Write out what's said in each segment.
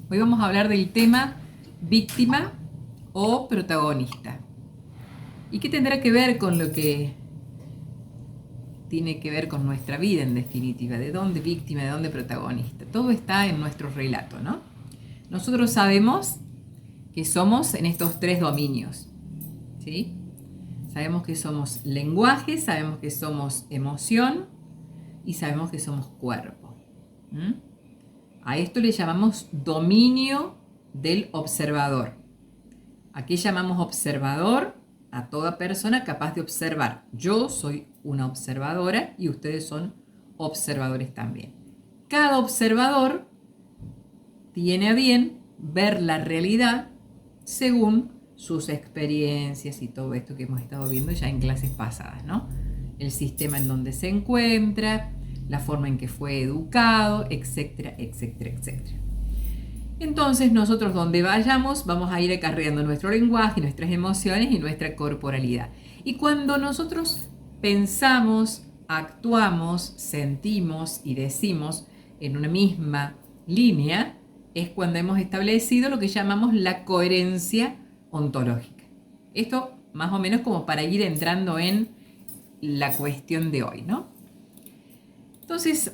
Hoy vamos a hablar del tema víctima o protagonista. ¿Y qué tendrá que ver con lo que tiene que ver con nuestra vida en definitiva? ¿De dónde víctima, de dónde protagonista? Todo está en nuestro relato, ¿no? Nosotros sabemos que somos en estos tres dominios, ¿sí? Sabemos que somos lenguaje, sabemos que somos emoción y sabemos que somos cuerpo. ¿Mm? A esto le llamamos dominio del observador. ¿A qué llamamos observador? A toda persona capaz de observar. Yo soy una observadora y ustedes son observadores también. Cada observador tiene a bien ver la realidad según sus experiencias y todo esto que hemos estado viendo ya en clases pasadas, ¿no? El sistema en donde se encuentra, la forma en que fue educado, etcétera, etcétera, etcétera. Entonces nosotros donde vayamos vamos a ir acarreando nuestro lenguaje, nuestras emociones y nuestra corporalidad. Y cuando nosotros pensamos, actuamos, sentimos y decimos en una misma línea, es cuando hemos establecido lo que llamamos la coherencia ontológica. Esto más o menos como para ir entrando en la cuestión de hoy, ¿no? Entonces,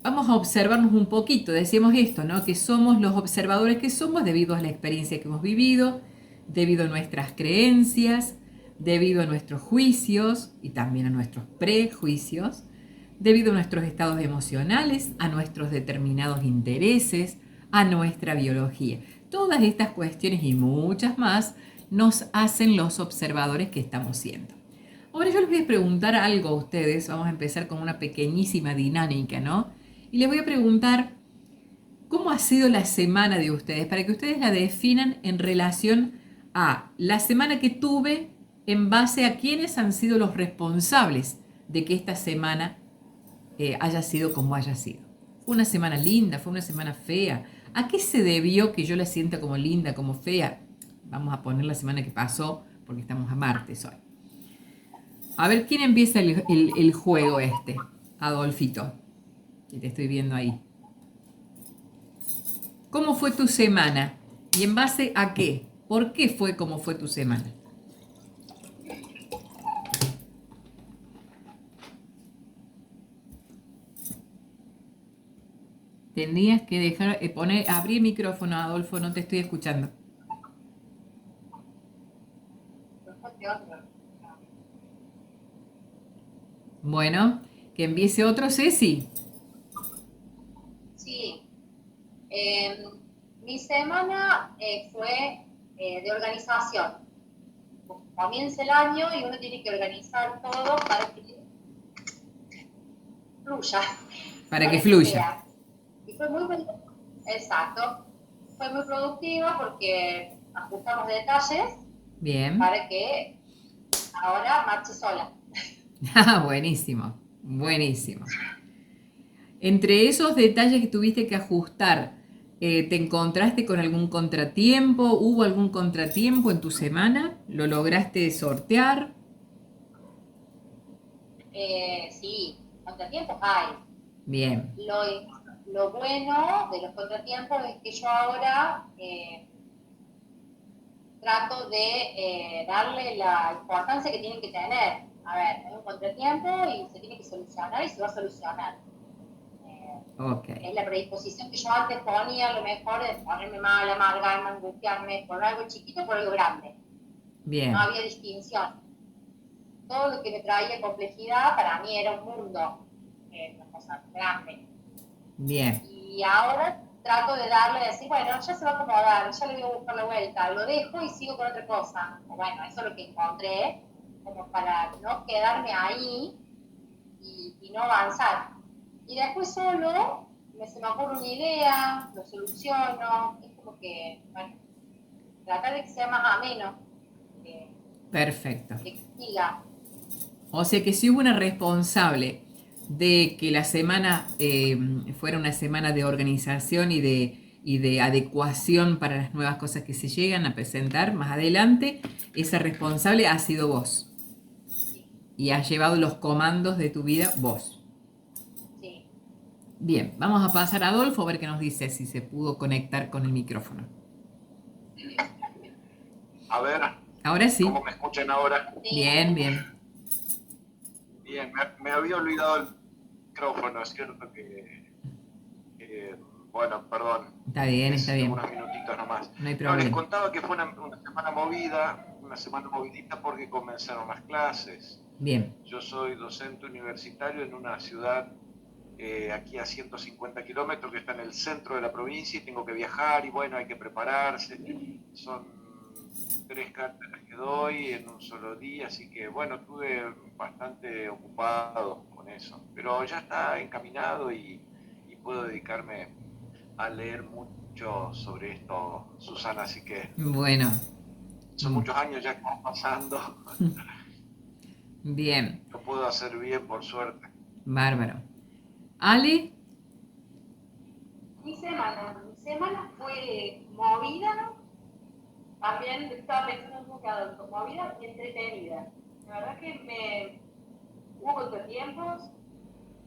vamos a observarnos un poquito. Decíamos esto, ¿no? Que somos los observadores que somos debido a la experiencia que hemos vivido, debido a nuestras creencias, debido a nuestros juicios y también a nuestros prejuicios, debido a nuestros estados emocionales, a nuestros determinados intereses, a nuestra biología. Todas estas cuestiones y muchas más nos hacen los observadores que estamos siendo. Ahora yo les voy a preguntar algo a ustedes. Vamos a empezar con una pequeñísima dinámica, ¿no? Y les voy a preguntar cómo ha sido la semana de ustedes, para que ustedes la definan en relación a la semana que tuve en base a quiénes han sido los responsables de que esta semana haya sido como haya sido. ¿Fue una semana linda? ¿Fue una semana fea? ¿A qué se debió que yo la sienta como linda, como fea? Vamos a poner la semana que pasó porque estamos a martes hoy. A ver, ¿quién empieza el juego este? Adolfito, que te estoy viendo ahí. ¿Cómo fue tu semana? ¿Y en base a qué? ¿Por qué fue como fue tu semana? Tendrías que dejar, abrir el micrófono, Adolfo, no te estoy escuchando. Bueno, que empiece otro, Ceci. Sí, mi semana fue de organización. Comienza el año y uno tiene que organizar todo para que fluya, Para que para que fluya. sea. Y fue muy, exacto, fue muy productiva porque ajustamos detalles Bien. para que ahora marche sola. Buenísimo, buenísimo. Entre esos detalles que tuviste que ajustar, ¿te encontraste con algún contratiempo? ¿Hubo algún contratiempo en tu semana? ¿Lo lograste sortear? Sí, contratiempos hay. Bien, Lo bueno de los contratiempos es que yo ahora trato de darle la importancia que tienen que tener. A ver, hay un contratiempo y se tiene que solucionar y se va a solucionar. ok, Es la predisposición que yo antes ponía, a lo mejor de ponerme mal, amargarme, angustiarme por algo chiquito, por algo grande. No bien, había distinción. Todo lo que me traía complejidad para mí era un mundo, una cosa grande. bien, Y ahora trato de darle, de decir, bueno, ya se va a acomodar, ya le voy a buscar la vuelta, lo dejo y sigo con otra cosa. O bueno, eso es lo que encontré, como para no quedarme ahí y no avanzar. Y después solo se me ocurre una idea, lo soluciono, es como que, bueno, tratar de que sea más ameno, que, perfecto. que siga. O sea que si hubo una responsable de que la semana fuera una semana de organización y de adecuación para las nuevas cosas que se llegan a presentar más adelante, esa responsable ha sido vos. Sí, Y has llevado los comandos de tu vida vos. sí. Bien, vamos a pasar a Adolfo a ver qué nos dice, si se pudo conectar con el micrófono. A ver, Ahora sí. ¿cómo me escuchan ahora? Bien, bien. Bien, me había olvidado el micrófono, es cierto bueno, perdón. Está bien, está bien. Unos minutitos nomás. No hay No, les problema. contaba que fue una semana movida, una semana movidita porque comenzaron las clases. Bien. Yo soy docente universitario en una ciudad aquí a 150 kilómetros que está en el centro de la provincia y tengo que viajar y bueno, hay que prepararse. Son 3 cátedras que doy en un solo día, así que bueno, estuve bastante ocupado con eso. Pero ya está encaminado y puedo dedicarme a leer mucho sobre esto, Susana, así que Bueno. son muchos años ya que están pasando. Bien. Lo puedo hacer bien, por suerte. Bárbaro. ¿Ali? Mi semana fue movida, también estaba pensando un poco adulto, movida y entretenida. La verdad que hubo contratiempos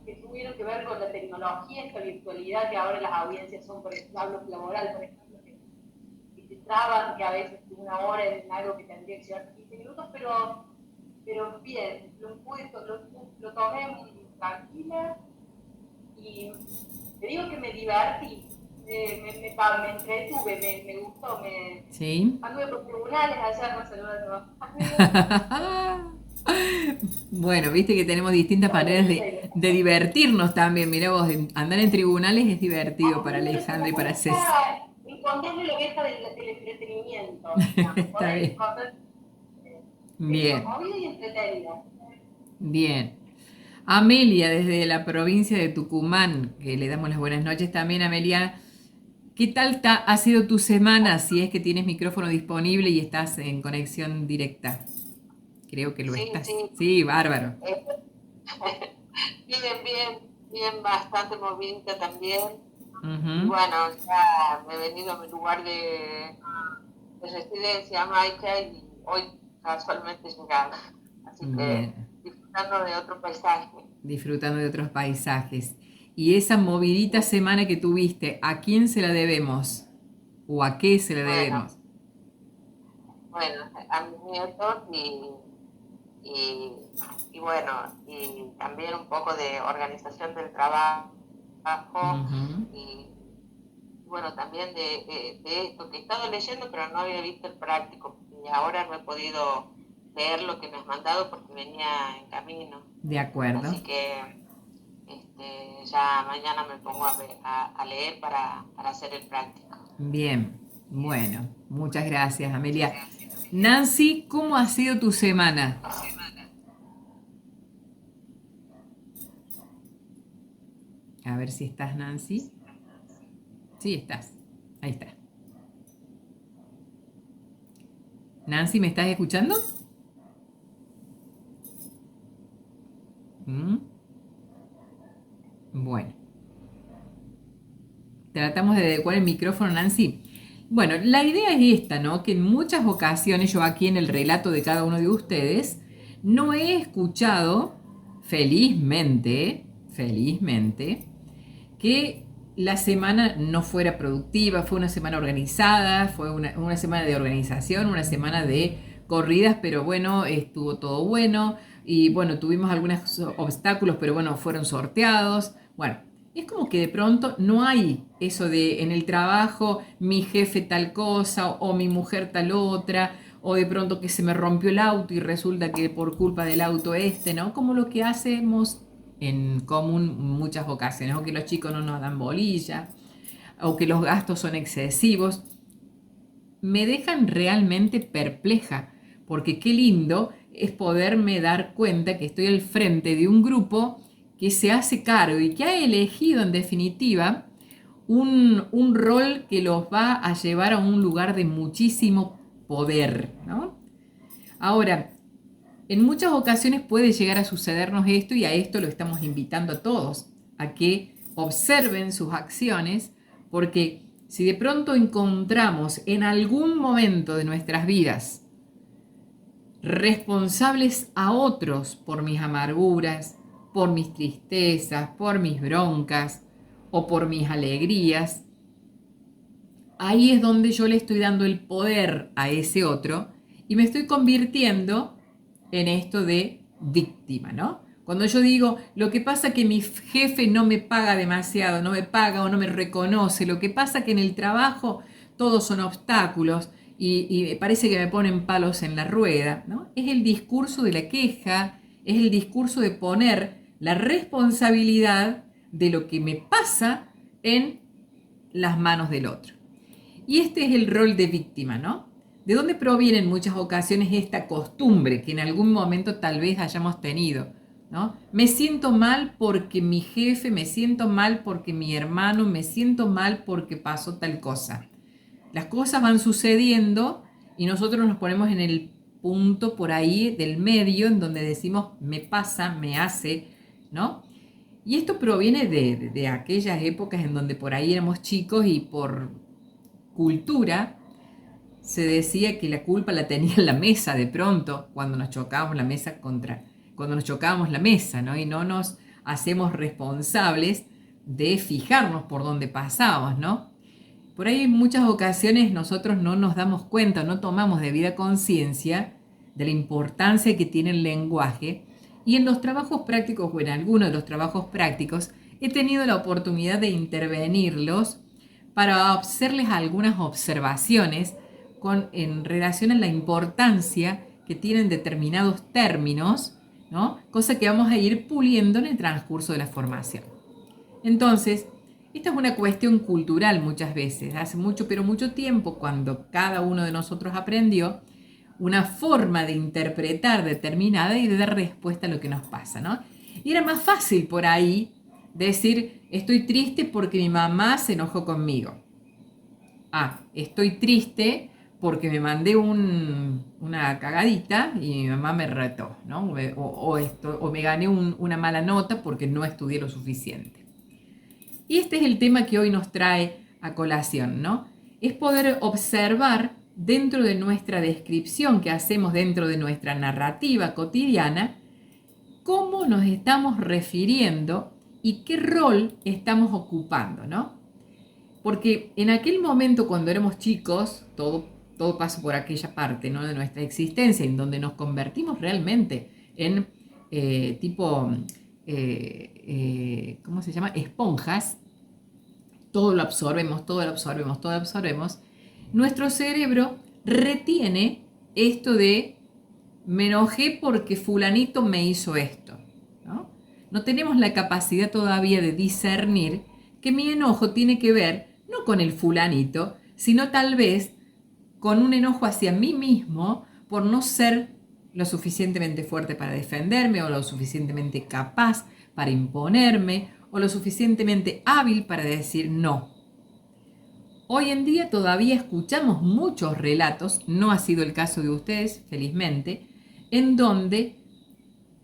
que tuvieron que ver con la tecnología, esta virtualidad, que ahora las audiencias son, por ejemplo, hablo laboral, por ejemplo, que te traban, que a veces una hora en algo que tendría que llevar 15 minutos, pero bien, lo tomé tranquila y te digo que me divertí, me entretuve, me gustó, Sí. anduve por tribunales allá, no saludando. Bueno, viste que tenemos distintas maneras de divertirnos también. Mirá vos, andar en tribunales es divertido para Alejandra y para Ceci. Encontrarle la oveja del entretenimiento. Está bien. Bien. Movida y entretenida. Bien. Amelia, desde la provincia de Tucumán, que le damos las buenas noches también, Amelia. ¿Qué tal ha sido tu semana? Si es que tienes micrófono disponible y estás en conexión directa. Creo que lo estás. Sí, bárbaro. Bien, bastante movidita también. Y bueno, ya me he venido a mi lugar de residencia, Maica, y hoy casualmente llegada. Así que disfrutando de otro paisaje. Disfrutando de otros paisajes. Y esa movidita semana que tuviste, ¿a quién se la debemos? ¿O a qué se la debemos? Bueno, a mis nietos y bueno, y también un poco de organización del trabajo y bueno, también de esto que he estado leyendo, pero no había visto el práctico y ahora no he podido leer lo que me has mandado porque venía en camino. De acuerdo. Así que ya mañana me pongo a leer para hacer el práctico. Bien, bueno, muchas gracias, Amelia. Nancy, ¿cómo ha sido tu semana? A ver si estás, Nancy. Sí, estás. Ahí está. Nancy, ¿me estás escuchando? Bueno. Tratamos de adecuar el micrófono, Nancy. Bueno, la idea es esta, ¿no? Que en muchas ocasiones, yo aquí en el relato de cada uno de ustedes, no he escuchado, felizmente, que la semana no fuera productiva, fue una semana organizada, fue una semana de organización, una semana de corridas, pero bueno, estuvo todo bueno, y bueno, tuvimos algunos obstáculos, pero bueno, fueron sorteados. Bueno, es como que de pronto no hay eso de en el trabajo mi jefe tal cosa o mi mujer tal otra, o de pronto que se me rompió el auto y resulta que por culpa del auto ¿no? Como lo que hacemos en común muchas ocasiones, o que los chicos no nos dan bolilla, o que los gastos son excesivos. Me dejan realmente perpleja, porque qué lindo es poderme dar cuenta que estoy al frente de un grupo que se hace cargo y que ha elegido en definitiva un rol que los va a llevar a un lugar de muchísimo poder, ¿no? Ahora, en muchas ocasiones puede llegar a sucedernos esto y a esto lo estamos invitando a todos, a que observen sus acciones, porque si de pronto encontramos en algún momento de nuestras vidas responsables a otros por mis amarguras, por mis tristezas, por mis broncas, o por mis alegrías, ahí es donde yo le estoy dando el poder a ese otro y me estoy convirtiendo en esto de víctima, ¿no? Cuando yo digo, lo que pasa que mi jefe no me paga demasiado, no me paga o no me reconoce, lo que pasa que en el trabajo todos son obstáculos y parece que me ponen palos en la rueda, ¿no? Es el discurso de la queja, es el discurso de poner la responsabilidad de lo que me pasa en las manos del otro. Y este es el rol de víctima, ¿no? ¿De dónde proviene en muchas ocasiones esta costumbre que en algún momento tal vez hayamos tenido, ¿no? Me siento mal porque mi jefe, me siento mal porque mi hermano, me siento mal porque pasó tal cosa. Las cosas van sucediendo y nosotros nos ponemos en el punto por ahí del medio en donde decimos me pasa, me hace, ¿no? Y esto proviene de aquellas épocas en donde por ahí éramos chicos y por cultura se decía que la culpa la tenía en la mesa de pronto cuando nos chocábamos la mesa, ¿no? Y no nos hacemos responsables de fijarnos por dónde pasábamos, ¿no? Por ahí en muchas ocasiones nosotros no nos damos cuenta, no tomamos debida conciencia de la importancia que tiene el lenguaje y en los trabajos prácticos o en algunos de los trabajos prácticos he tenido la oportunidad de intervenirlos para hacerles algunas observaciones en relación a la importancia que tienen determinados términos, ¿no? Cosa que vamos a ir puliendo en el transcurso de la formación. Entonces, esta es una cuestión cultural muchas veces. Hace mucho, pero mucho tiempo, cuando cada uno de nosotros aprendió una forma de interpretar determinada y de dar respuesta a lo que nos pasa, ¿no? Y era más fácil por ahí decir, estoy triste porque mi mamá se enojó conmigo. Estoy triste porque me mandé una cagadita y mi mamá me retó, ¿no? O me gané una mala nota porque no estudié lo suficiente. Y este es el tema que hoy nos trae a colación, ¿no? Es poder observar dentro de nuestra descripción que hacemos dentro de nuestra narrativa cotidiana cómo nos estamos refiriendo y qué rol estamos ocupando, ¿no? Porque en aquel momento cuando éramos chicos, todo pasa por aquella parte, ¿no?, de nuestra existencia en donde nos convertimos realmente en ¿cómo se llama? Esponjas. Todo lo absorbemos. Nuestro cerebro retiene esto de me enojé porque fulanito me hizo esto, ¿no? No tenemos la capacidad todavía de discernir que mi enojo tiene que ver no con el fulanito, sino tal vez con un enojo hacia mí mismo por no ser lo suficientemente fuerte para defenderme o lo suficientemente capaz para imponerme o lo suficientemente hábil para decir no. Hoy en día todavía escuchamos muchos relatos, no ha sido el caso de ustedes, felizmente, en donde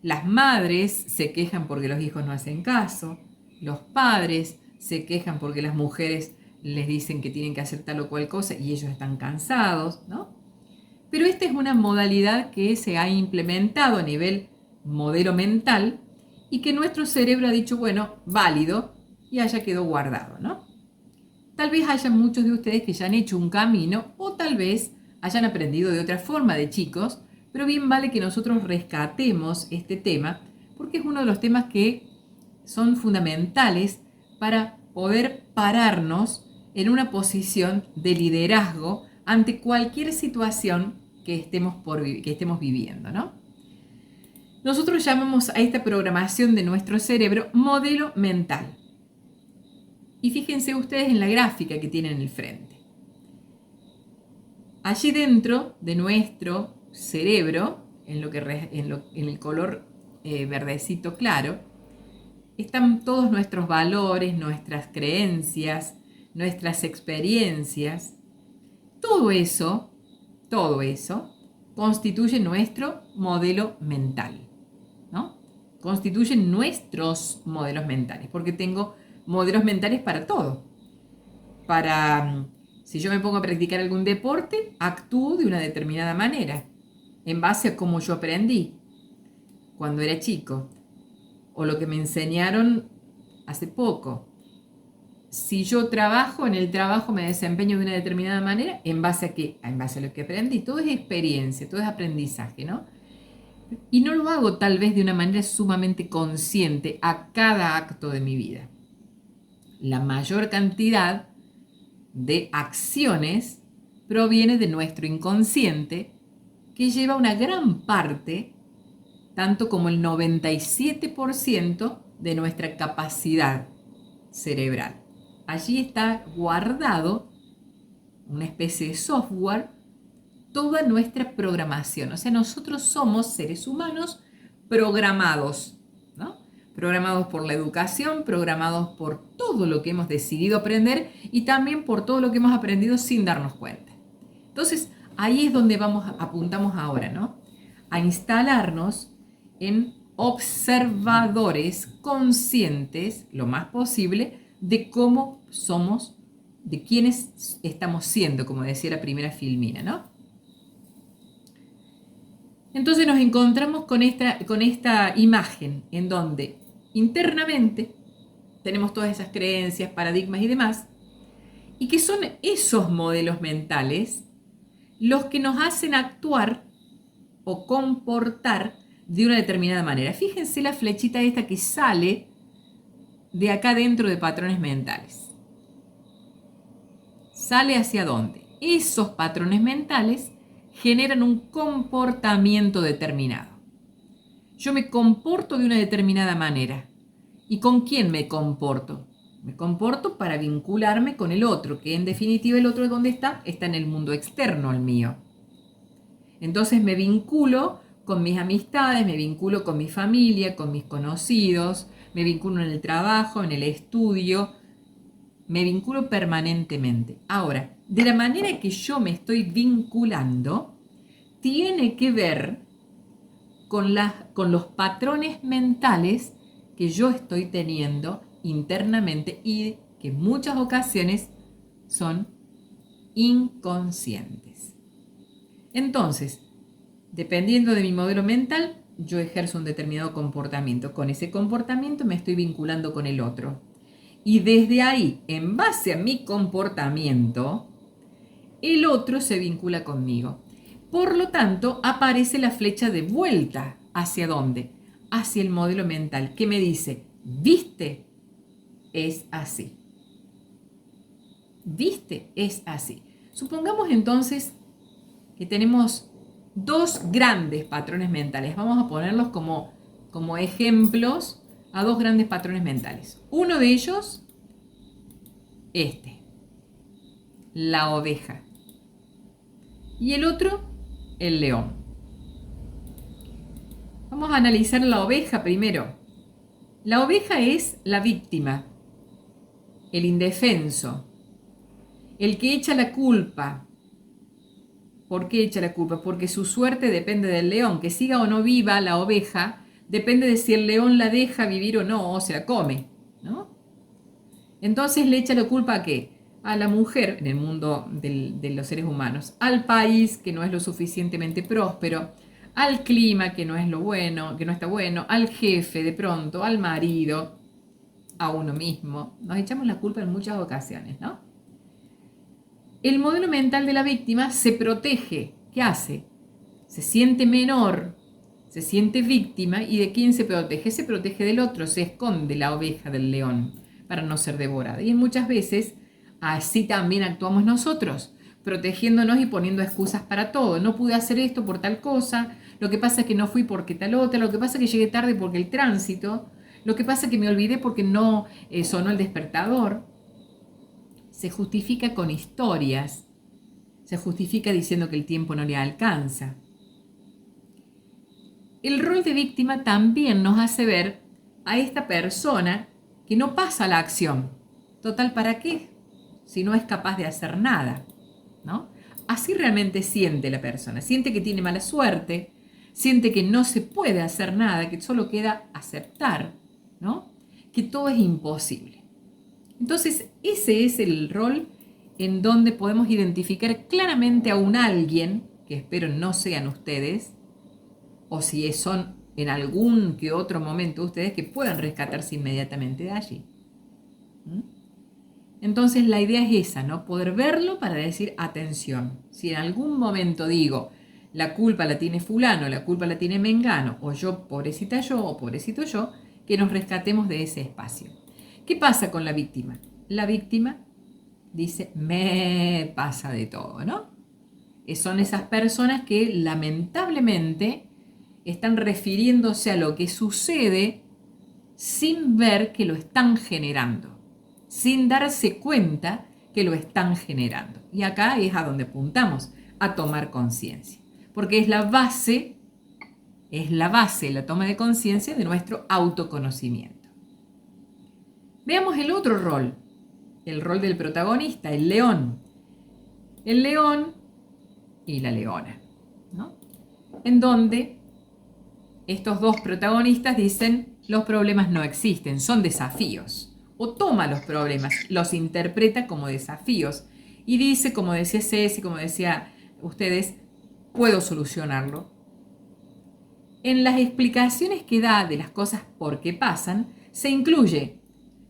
las madres se quejan porque los hijos no hacen caso, los padres se quejan porque las mujeres les dicen que tienen que hacer tal o cual cosa y ellos están cansados, ¿no? Pero esta es una modalidad que se ha implementado a nivel modelo mental y que nuestro cerebro ha dicho, bueno, válido, y haya quedado guardado, ¿no? Tal vez haya muchos de ustedes que ya han hecho un camino o tal vez hayan aprendido de otra forma de chicos, pero bien vale que nosotros rescatemos este tema porque es uno de los temas que son fundamentales para poder pararnos en una posición de liderazgo ante cualquier situación que estemos viviendo, ¿no? Nosotros llamamos a esta programación de nuestro cerebro modelo mental. Y fíjense ustedes en la gráfica que tienen en el frente. Allí dentro de nuestro cerebro, en el color verdecito claro, están todos nuestros valores, nuestras creencias, nuestras experiencias. Todo eso constituye nuestro modelo mental, ¿no? Constituyen nuestros modelos mentales, porque tengo modelos mentales para todo. Si yo me pongo a practicar algún deporte, actúo de una determinada manera, en base a cómo yo aprendí cuando era chico, o lo que me enseñaron hace poco. si yo trabajo, en el trabajo me desempeño de una determinada manera, ¿en base a qué? En base a lo que aprendí. Todo es experiencia, todo es aprendizaje, ¿no? Y no lo hago tal vez de una manera sumamente consciente a cada acto de mi vida. La mayor cantidad de acciones proviene de nuestro inconsciente, que lleva una gran parte, tanto como el 97% de nuestra capacidad cerebral. Allí está guardado una especie de software, toda nuestra programación. O sea, nosotros somos seres humanos programados, ¿no? Programados por la educación, programados por todo lo que hemos decidido aprender y también por todo lo que hemos aprendido sin darnos cuenta. Entonces, ahí es donde apuntamos ahora, ¿no? A instalarnos en observadores conscientes, lo más posible, de cómo somos, de quiénes estamos siendo, como decía la primera filmina, ¿no? Entonces nos encontramos con esta imagen en donde internamente tenemos todas esas creencias, paradigmas y demás, y que son esos modelos mentales los que nos hacen actuar o comportar de una determinada manera. Fíjense la flechita esta que sale de acá dentro de patrones mentales. ¿Sale hacia dónde? Esos patrones mentales generan un comportamiento determinado. Yo me comporto de una determinada manera. ¿Y con quién me comporto? Me comporto para vincularme con el otro, que en definitiva el otro, ¿dónde está? Está en el mundo externo al mío. Entonces me vinculo con mis amistades, me vinculo con mi familia, con mis conocidos, me vinculo en el trabajo, en el estudio, me vinculo permanentemente. Ahora, de la manera que yo me estoy vinculando, tiene que ver con los patrones mentales que yo estoy teniendo internamente y que en muchas ocasiones son inconscientes. Entonces, dependiendo de mi modelo mental, yo ejerzo un determinado comportamiento. Con ese comportamiento me estoy vinculando con el otro. Y desde ahí, en base a mi comportamiento, el otro se vincula conmigo. Por lo tanto, aparece la flecha de vuelta. ¿Hacia dónde? Hacia el modelo mental, que me dice, ¿viste? Es así. ¿Viste? Es así. Supongamos entonces que tenemos dos grandes patrones mentales. Vamos a ponerlos como ejemplos a dos grandes patrones mentales. Uno de ellos, la oveja. Y el otro, el león. Vamos a analizar la oveja primero. La oveja es la víctima, el indefenso, el que echa la culpa. ¿Por qué echa la culpa? Porque su suerte depende del león. Que siga o no viva la oveja depende de si el león la deja vivir o no, o se la come, ¿no? Entonces le echa la culpa ¿a qué? A la mujer en el mundo de los seres humanos, al país que no es lo suficientemente próspero, al clima que no es lo bueno, que no está bueno, al jefe de pronto, al marido, a uno mismo. Nos echamos la culpa en muchas ocasiones, ¿no? El modelo mental de la víctima se protege. ¿Qué hace? Se siente menor, se siente víctima. ¿Y de quién se protege? Se protege del otro, se esconde la oveja del león para no ser devorada. Y muchas veces así también actuamos nosotros, protegiéndonos y poniendo excusas para todo. No pude hacer esto por tal cosa, lo que pasa es que no fui porque tal otra, lo que pasa es que llegué tarde porque el tránsito, lo que pasa es que me olvidé porque no sonó el despertador. Se justifica con historias, se justifica diciendo que el tiempo no le alcanza. El rol de víctima también nos hace ver a esta persona que no pasa a la acción. Total, ¿para qué? Si no es capaz de hacer nada, ¿no? Así realmente siente la persona. Siente que tiene mala suerte, siente que no se puede hacer nada, que solo queda aceptar, ¿no? Que todo es imposible. Entonces, ese es el rol en donde podemos identificar claramente a un alguien, que espero no sean ustedes, o si son en algún que otro momento ustedes que puedan rescatarse inmediatamente de allí. Entonces la idea es esa, ¿no? Poder verlo para decir, atención, si en algún momento digo, la culpa la tiene fulano, la culpa la tiene mengano, o yo, pobrecita yo, o pobrecito yo, que nos rescatemos de ese espacio. ¿Qué pasa con la víctima? La víctima dice, me pasa de todo, ¿no? Son esas personas que lamentablemente están refiriéndose a lo que sucede sin ver que lo están generando, sin darse cuenta que lo están generando. Y acá es a donde apuntamos, a tomar conciencia, porque es la base, la toma de conciencia de nuestro autoconocimiento. Veamos el otro rol, el rol del protagonista, el león. El león y la leona, ¿no? En donde estos dos protagonistas dicen, los problemas no existen, son desafíos. O toma los problemas, los interpreta como desafíos y dice, como decía Ceci, como decía ustedes, puedo solucionarlo. En las explicaciones que da de las cosas por qué pasan, se incluye,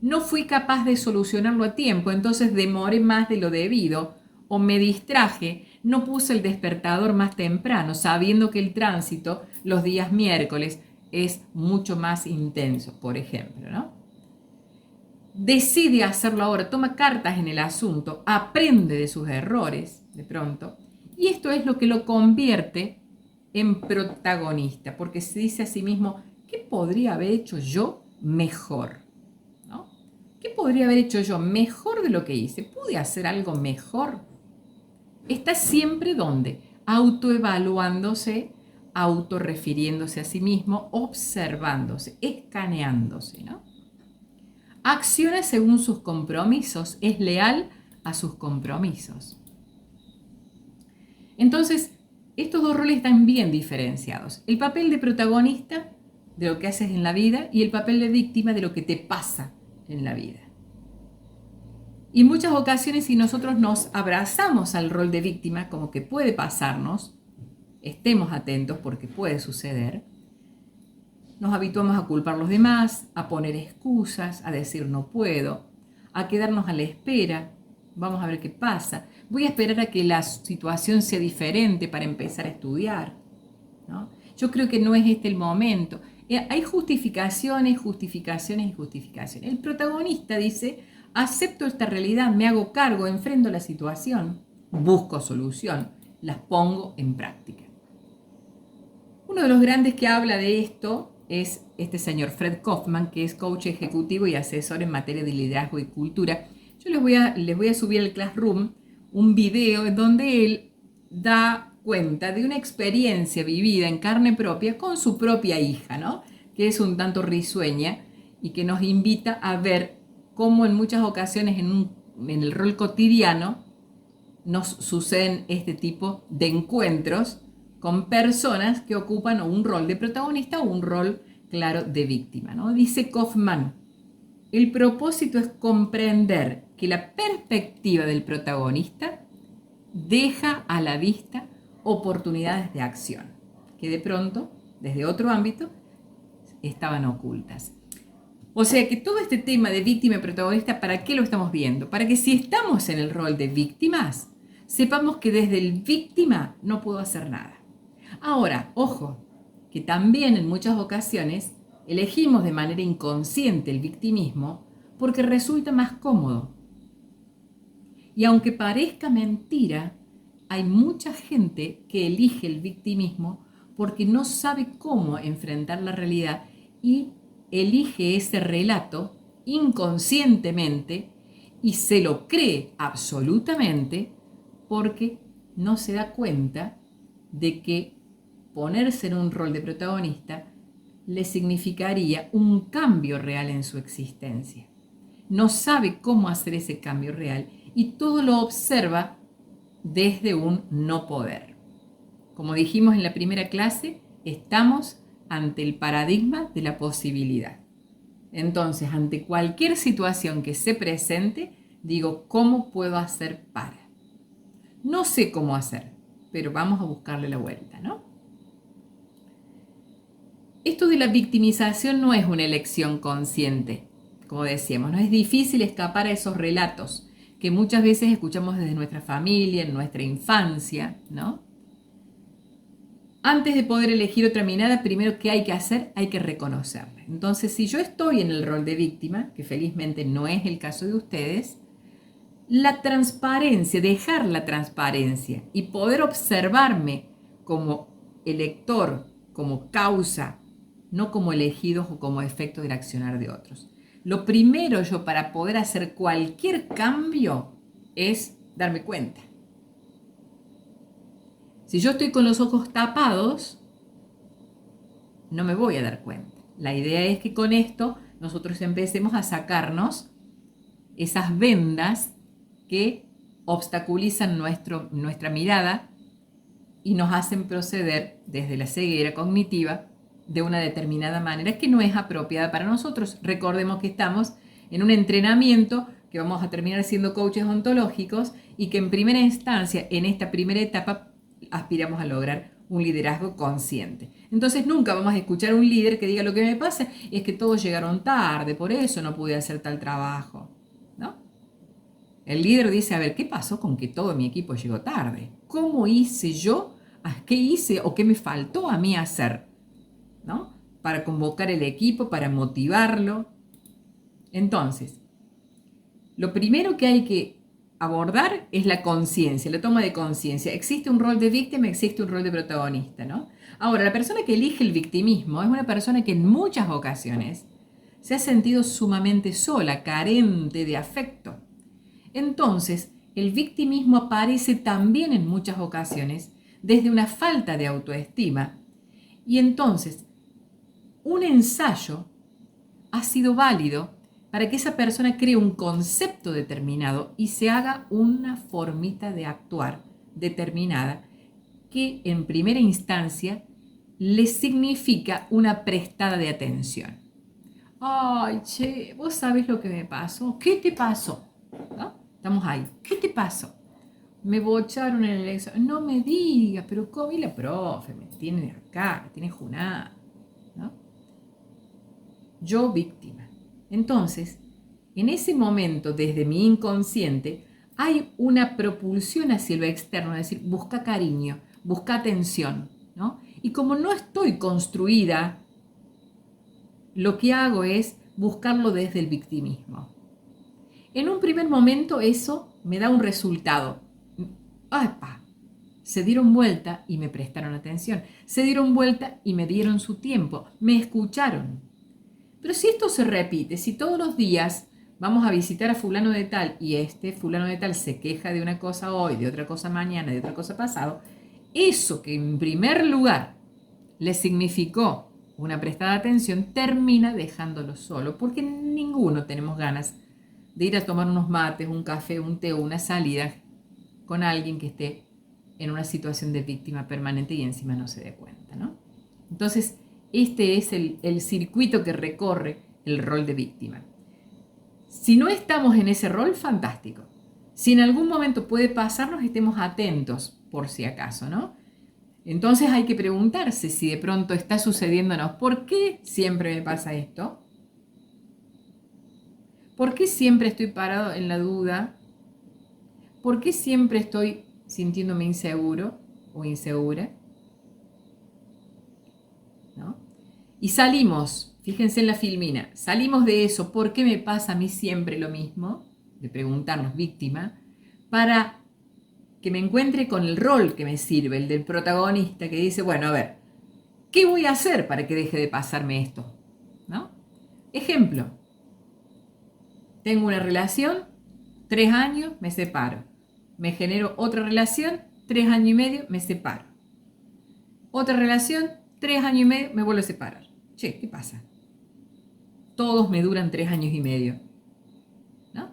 no fui capaz de solucionarlo a tiempo, entonces demoré más de lo debido, o me distraje, no puse el despertador más temprano, sabiendo que el tránsito los días miércoles es mucho más intenso, por ejemplo, ¿no? Decide hacerlo ahora, toma cartas en el asunto, aprende de sus errores, de pronto, y esto es lo que lo convierte en protagonista, porque se dice a sí mismo, ¿qué podría haber hecho yo mejor? ¿No? ¿Qué podría haber hecho yo mejor de lo que hice? ¿Pude hacer algo mejor? Está siempre donde, autoevaluándose, autorrefiriéndose a sí mismo, observándose, escaneándose, ¿no? Acciona según sus compromisos, es leal a sus compromisos. Entonces, estos dos roles están bien diferenciados. El papel de protagonista de lo que haces en la vida y el papel de víctima de lo que te pasa en la vida. Y en muchas ocasiones, si nosotros nos abrazamos al rol de víctima, como que puede pasarnos, estemos atentos porque puede suceder, nos habituamos a culpar a los demás, a poner excusas, a decir no puedo, a quedarnos a la espera, vamos a ver qué pasa, voy a esperar a que la situación sea diferente para empezar a estudiar, ¿no? Yo creo que no es este el momento. Hay justificaciones. El protagonista dice, acepto esta realidad, me hago cargo, enfrento la situación, busco solución, las pongo en práctica. Uno de los grandes que habla de esto es este señor Fred Kaufman, que es coach ejecutivo y asesor en materia de liderazgo y cultura. Yo les voy a subir al Classroom un video en donde él da cuenta de una experiencia vivida en carne propia con su propia hija, ¿no? Que es un tanto risueña y que nos invita a ver cómo en muchas ocasiones en el rol cotidiano nos suceden este tipo de encuentros con personas que ocupan o un rol de protagonista o un rol, claro, de víctima, ¿no? Dice Kaufman, el propósito es comprender que la perspectiva del protagonista deja a la vista oportunidades de acción, que de pronto, desde otro ámbito, estaban ocultas. O sea que todo este tema de víctima y protagonista, ¿para qué lo estamos viendo? Para que si estamos en el rol de víctimas, sepamos que desde el víctima no puedo hacer nada. Ahora, ojo, que también en muchas ocasiones elegimos de manera inconsciente el victimismo porque resulta más cómodo. Y aunque parezca mentira, hay mucha gente que elige el victimismo porque no sabe cómo enfrentar la realidad y elige ese relato inconscientemente y se lo cree absolutamente porque no se da cuenta de que ponerse en un rol de protagonista le significaría un cambio real en su existencia. No sabe cómo hacer ese cambio real y todo lo observa desde un no poder. Como dijimos en la primera clase, estamos ante el paradigma de la posibilidad. Entonces, ante cualquier situación que se presente, digo, ¿cómo puedo hacer para? No sé cómo hacer, pero vamos a buscarle la vuelta, ¿no? Esto de la victimización no es una elección consciente, como decíamos, ¿no? Es difícil escapar a esos relatos que muchas veces escuchamos desde nuestra familia, en nuestra infancia, ¿no? Antes de poder elegir otra mirada, primero, ¿qué hay que hacer? Hay que reconocerla. Entonces, si yo estoy en el rol de víctima, que felizmente no es el caso de ustedes, la transparencia, dejar la transparencia y poder observarme como elector, como causa, no como elegidos o como efecto del accionar de otros. Lo primero yo para poder hacer cualquier cambio es darme cuenta. Si yo estoy con los ojos tapados, no me voy a dar cuenta. La idea es que con esto nosotros empecemos a sacarnos esas vendas que obstaculizan nuestra mirada y nos hacen proceder desde la ceguera cognitiva de una determinada manera que no es apropiada para nosotros. Recordemos que estamos en un entrenamiento, que vamos a terminar siendo coaches ontológicos y que en primera instancia, en esta primera etapa, aspiramos a lograr un liderazgo consciente. Entonces nunca vamos a escuchar un líder que diga: lo que me pasa es que todos llegaron tarde, por eso no pude hacer tal trabajo, ¿no? El líder dice: a ver, ¿qué pasó con que todo mi equipo llegó tarde? ¿Cómo hice yo? ¿Qué hice o qué me faltó a mí hacer? ¿No? Para convocar el equipo, para motivarlo. Entonces, lo primero que hay que abordar es la conciencia, la toma de conciencia. Existe un rol de víctima, existe un rol de protagonista, ¿no? Ahora, la persona que elige el victimismo es una persona que en muchas ocasiones se ha sentido sumamente sola, carente de afecto. Entonces, el victimismo aparece también en muchas ocasiones desde una falta de autoestima. Y entonces, un ensayo ha sido válido para que esa persona cree un concepto determinado y se haga una formita de actuar determinada que en primera instancia le significa una prestada de atención. Ay, che, ¿vos sabés lo que me pasó? ¿Qué te pasó? ¿No? Estamos ahí. ¿Qué te pasó? Me bocharon en el examen. No me digas, pero ¿cómo? Y la profe me tiene acá, me tiene junada, ¿no? Yo víctima. Entonces, en ese momento, desde mi inconsciente, hay una propulsión hacia lo externo, es decir, busca cariño, busca atención, ¿no? Y como no estoy construida, lo que hago es buscarlo desde el victimismo. En un primer momento eso me da un resultado. ¡Apa! Se dieron vuelta y me prestaron atención. Se dieron vuelta y me dieron su tiempo. Me escucharon. Pero si esto se repite, si todos los días vamos a visitar a fulano de tal y este fulano de tal se queja de una cosa hoy, de otra cosa mañana, de otra cosa pasado, eso que en primer lugar le significó una prestada atención termina dejándolo solo, porque ninguno tenemos ganas de ir a tomar unos mates, un café, un té o una salida con alguien que esté en una situación de víctima permanente y encima no se dé cuenta, ¿no? Entonces, este es el circuito que recorre el rol de víctima. Si no estamos en ese rol, fantástico. Si en algún momento puede pasarnos, estemos atentos por si acaso, ¿no? Entonces hay que preguntarse si de pronto está sucediéndonos, ¿por qué siempre me pasa esto? ¿Por qué siempre estoy parado en la duda? ¿Por qué siempre estoy sintiéndome inseguro o insegura? ¿No? Y salimos, fíjense en la filmina, salimos de eso, ¿por qué me pasa a mí siempre lo mismo? De preguntarnos, víctima, para que me encuentre con el rol que me sirve, el del protagonista que dice, bueno, a ver, ¿qué voy a hacer para que deje de pasarme esto? ¿No? Ejemplo, tengo una relación, 3 años, me separo. Me genero otra relación, 3 años y medio, me separo. Otra relación, 3 años y medio, me vuelvo a separar. Che, ¿qué pasa? Todos me duran 3 años y medio. ¿No?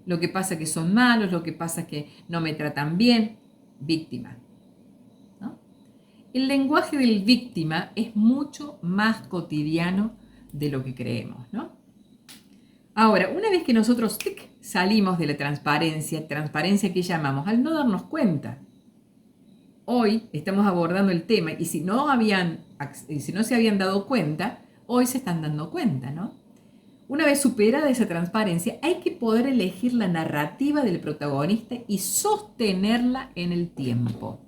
Lo que pasa es que son malos, lo que pasa es que no me tratan bien. Víctima. ¿No? El lenguaje del víctima es mucho más cotidiano de lo que creemos, ¿no? Ahora, una vez que nosotros salimos de la transparencia que llamamos al no darnos cuenta. Hoy estamos abordando el tema y si no se habían dado cuenta, hoy se están dando cuenta, ¿no? Una vez superada esa transparencia, hay que poder elegir la narrativa del protagonista y sostenerla en el tiempo.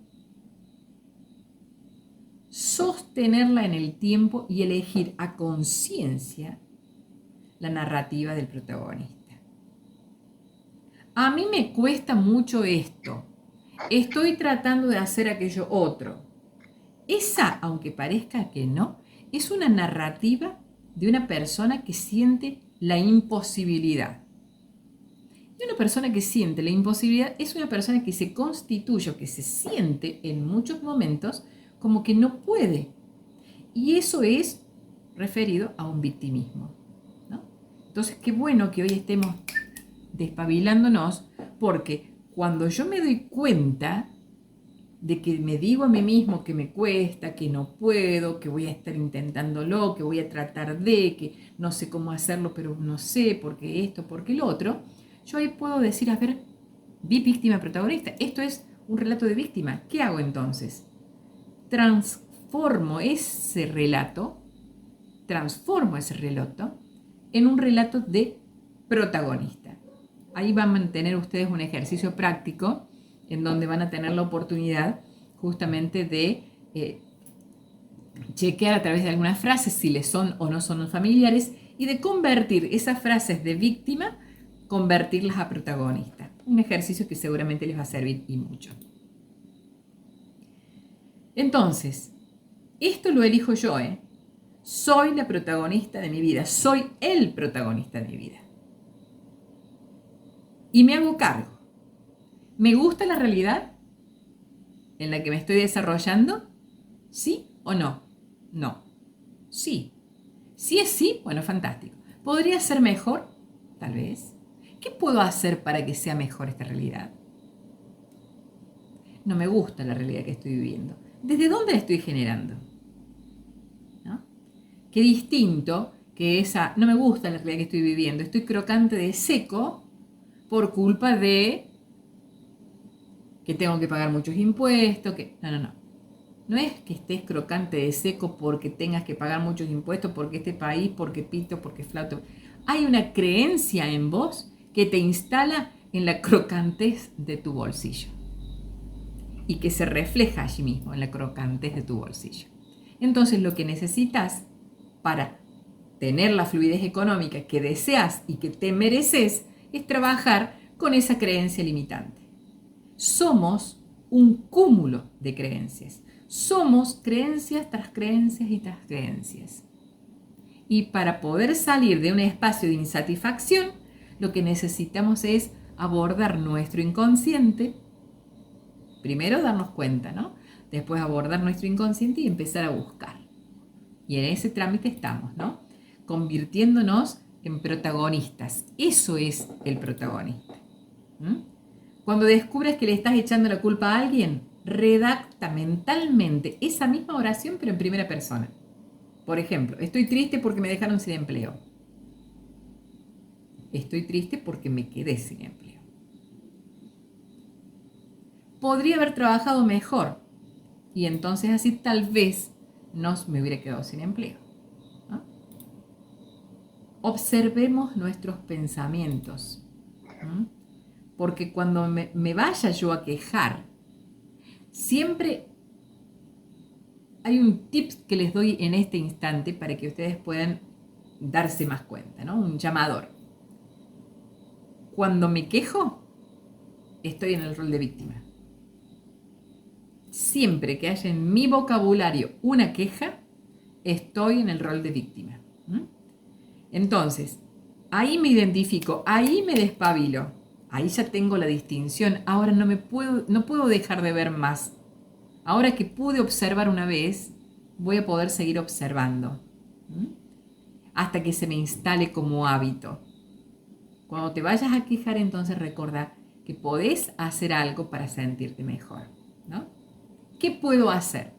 Sostenerla en el tiempo y elegir a conciencia la narrativa del protagonista. A mí me cuesta mucho esto. Estoy tratando de hacer aquello otro. Esa, aunque parezca que no, es una narrativa de una persona que siente la imposibilidad. Y una persona que siente la imposibilidad es una persona que se constituye o que se siente en muchos momentos como que no puede. Y eso es referido a un victimismo, ¿no? Entonces, qué bueno que hoy estemos despabilándonos, porque cuando yo me doy cuenta de que me digo a mí mismo que me cuesta, que no puedo, que voy a estar intentándolo, que voy a tratar de, que no sé cómo hacerlo, pero no sé, porque esto, porque lo otro, yo ahí puedo decir, a ver, vi víctima protagonista. Esto es un relato de víctima. ¿Qué hago entonces? Transformo ese relato en un relato de protagonista. Ahí van a tener ustedes un ejercicio práctico en donde van a tener la oportunidad justamente de chequear a través de algunas frases si les son o no son familiares y de convertir esas frases de víctima, convertirlas a protagonista. Un ejercicio que seguramente les va a servir y mucho. Entonces, esto lo elijo yo, ¿eh? Soy la protagonista de mi vida, soy el protagonista de mi vida. Y me hago cargo. ¿Me gusta la realidad en la que me estoy desarrollando? ¿Sí o no? No. Sí. Si es sí, bueno, fantástico. ¿Podría ser mejor? Tal vez. ¿Qué puedo hacer para que sea mejor esta realidad? No me gusta la realidad que estoy viviendo. ¿Desde dónde la estoy generando? ¿No? Qué distinto que esa, no me gusta la realidad que estoy viviendo, estoy crocante de seco por culpa de que tengo que pagar muchos impuestos, que... No. No es que estés crocante de seco porque tengas que pagar muchos impuestos, porque este país, porque pito, porque flauto. Hay una creencia en vos que te instala en la crocantez de tu bolsillo y que se refleja allí mismo en la crocantez de tu bolsillo. Entonces lo que necesitas para tener la fluidez económica que deseas y que te mereces es trabajar con esa creencia limitante. Somos un cúmulo de creencias. Somos creencias tras creencias y tras creencias. Y para poder salir de un espacio de insatisfacción, lo que necesitamos es abordar nuestro inconsciente. Primero darnos cuenta, ¿no? Después abordar nuestro inconsciente y empezar a buscar. Y en ese trámite estamos, ¿no? Convirtiéndonos en protagonistas. Eso es el protagonista. Cuando descubres que le estás echando la culpa a alguien, redacta mentalmente esa misma oración, pero en primera persona. Por ejemplo, estoy triste porque me dejaron sin empleo. Estoy triste porque me quedé sin empleo. Podría haber trabajado mejor y entonces así tal vez no me hubiera quedado sin empleo. ¿No? Observemos nuestros pensamientos. Porque cuando me vaya yo a quejar, siempre hay un tip que les doy en este instante para que ustedes puedan darse más cuenta, ¿no? Un llamador. Cuando me quejo, estoy en el rol de víctima. Siempre que haya en mi vocabulario una queja, estoy en el rol de víctima. Entonces, ahí me identifico, ahí me despabilo, ahí ya tengo la distinción. Ahora no puedo dejar de ver más. Ahora que pude observar una vez, voy a poder seguir observando. Hasta que se me instale como hábito. Cuando te vayas a quejar, entonces recordá que podés hacer algo para sentirte mejor, ¿no? ¿Qué puedo hacer?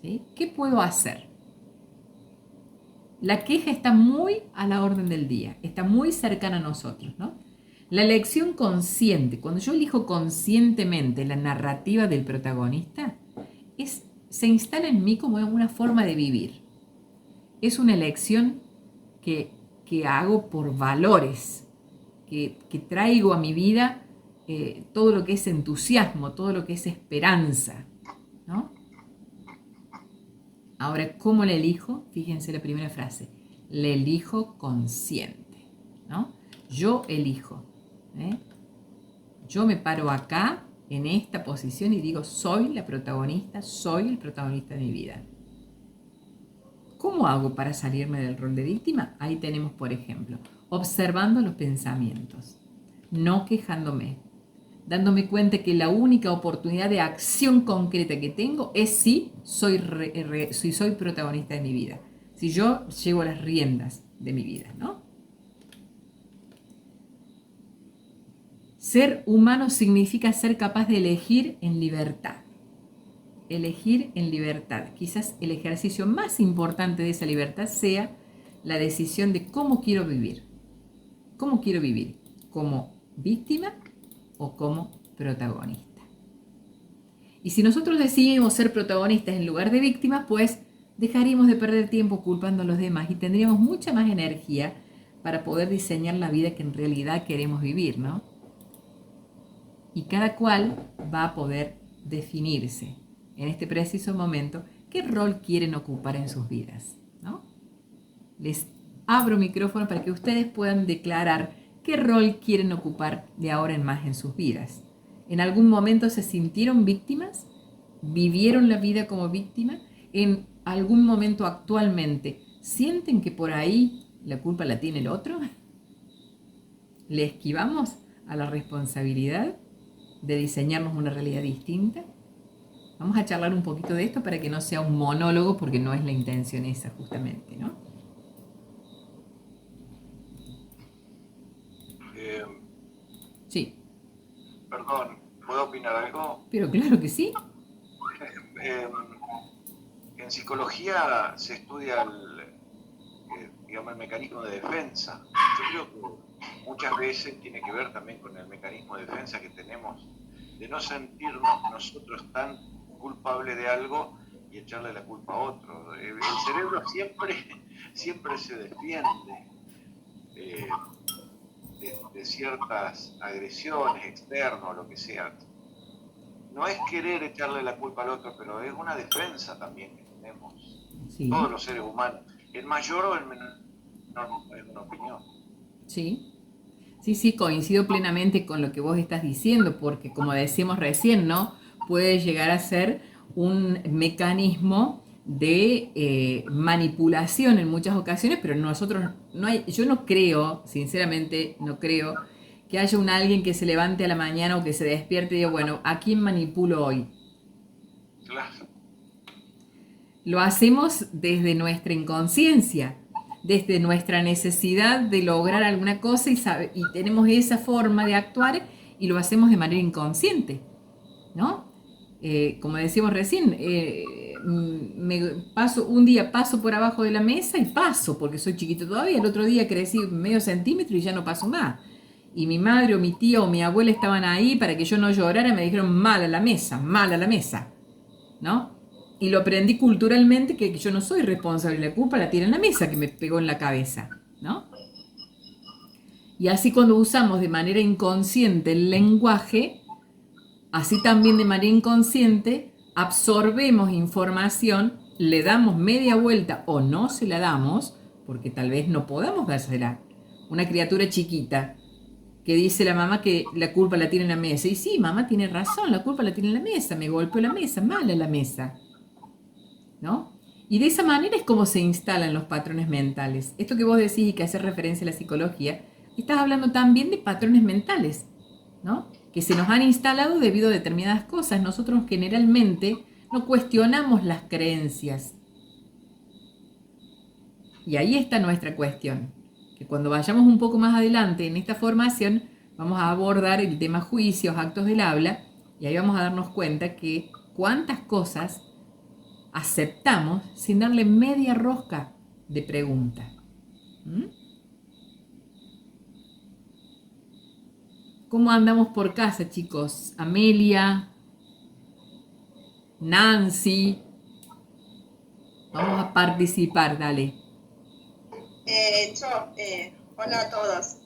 ¿Sí? ¿Qué puedo hacer? La queja está muy a la orden del día, está muy cercana a nosotros, ¿no? La elección consciente, cuando yo elijo conscientemente la narrativa del protagonista, se instala en mí como una forma de vivir. Es una elección que que hago por valores, que traigo a mi vida todo lo que es entusiasmo, todo lo que es esperanza, ¿no? Ahora, ¿cómo le elijo? Fíjense la primera frase. Le elijo consciente, ¿no? Yo elijo. Yo me paro acá, en esta posición, y digo, soy la protagonista, soy el protagonista de mi vida. ¿Cómo hago para salirme del rol de víctima? Ahí tenemos, por ejemplo, observando los pensamientos, no quejándome, dándome cuenta que la única oportunidad de acción concreta que tengo es si soy protagonista de mi vida, si yo llevo las riendas de mi vida, ¿no? Ser humano significa ser capaz de elegir en libertad. Elegir en libertad. Quizás el ejercicio más importante de esa libertad sea la decisión de cómo quiero vivir. ¿Cómo quiero vivir? ¿Como víctima o como protagonista? Y si nosotros decidimos ser protagonistas en lugar de víctimas, pues dejaríamos de perder tiempo culpando a los demás y tendríamos mucha más energía para poder diseñar la vida que en realidad queremos vivir, ¿no? Y cada cual va a poder definirse en este preciso momento qué rol quieren ocupar en sus vidas, ¿no? Les abro micrófono para que ustedes puedan declarar qué rol quieren ocupar de ahora en más en sus vidas. ¿En algún momento se sintieron víctimas? ¿Vivieron la vida como víctima? ¿En algún momento actualmente sienten que por ahí la culpa la tiene el otro? ¿Le esquivamos a la responsabilidad de diseñarnos una realidad distinta? Vamos a charlar un poquito de esto para que no sea un monólogo, porque no es la intención esa justamente, ¿no? Sí. Perdón, ¿puedo opinar algo? Pero claro que sí. En psicología se estudia el mecanismo de defensa. Yo creo que muchas veces tiene que ver también con el mecanismo de defensa que tenemos de no sentirnos nosotros tan culpables de algo y echarle la culpa a otro. El cerebro siempre se defiende de ciertas agresiones externas o lo que sea. No es querer echarle la culpa al otro, pero es una defensa también que tenemos, Sí. todos los seres humanos, en mayor o en menor, en una opinión. Sí. Sí, coincido plenamente con lo que vos estás diciendo, porque como decíamos recién, ¿no? Puede llegar a ser un mecanismo de manipulación en muchas ocasiones, pero nosotros yo no creo, sinceramente no creo, que haya alguien que se levante a la mañana o que se despierte y diga, bueno, ¿a quién manipulo hoy? Claro. Lo hacemos desde nuestra inconsciencia, desde nuestra necesidad de lograr alguna cosa y tenemos esa forma de actuar y lo hacemos de manera inconsciente, ¿no? Como decíamos recién, un día paso por abajo de la mesa y paso, porque soy chiquito todavía, el otro día crecí medio centímetro y ya no paso más. Y mi madre o mi tía o mi abuela estaban ahí para que yo no llorara, me dijeron mal a la mesa, ¿no? Y lo aprendí culturalmente que yo no soy responsable, la culpa la tiene en la mesa que me pegó en la cabeza, ¿no? Y así cuando usamos de manera inconsciente el lenguaje, así también de manera inconsciente absorbemos información, le damos media vuelta o no se la damos, porque tal vez no podamos dársela. Una criatura chiquita que dice la mamá que la culpa la tiene en la mesa. Y sí, mamá tiene razón, la culpa la tiene en la mesa, me golpeó la mesa, mala la mesa, ¿no? Y de esa manera es como se instalan los patrones mentales. Esto que vos decís y que hace referencia a la psicología, estás hablando también de patrones mentales, ¿no? Que se nos han instalado debido a determinadas cosas. Nosotros generalmente no cuestionamos las creencias. Y ahí está nuestra cuestión. Que cuando vayamos un poco más adelante en esta formación, vamos a abordar el tema juicios, actos del habla, y ahí vamos a darnos cuenta que cuántas cosas aceptamos sin darle media rosca de pregunta. ¿Cómo andamos por casa, chicos? Amelia, Nancy, vamos a participar, dale. Hola a todos.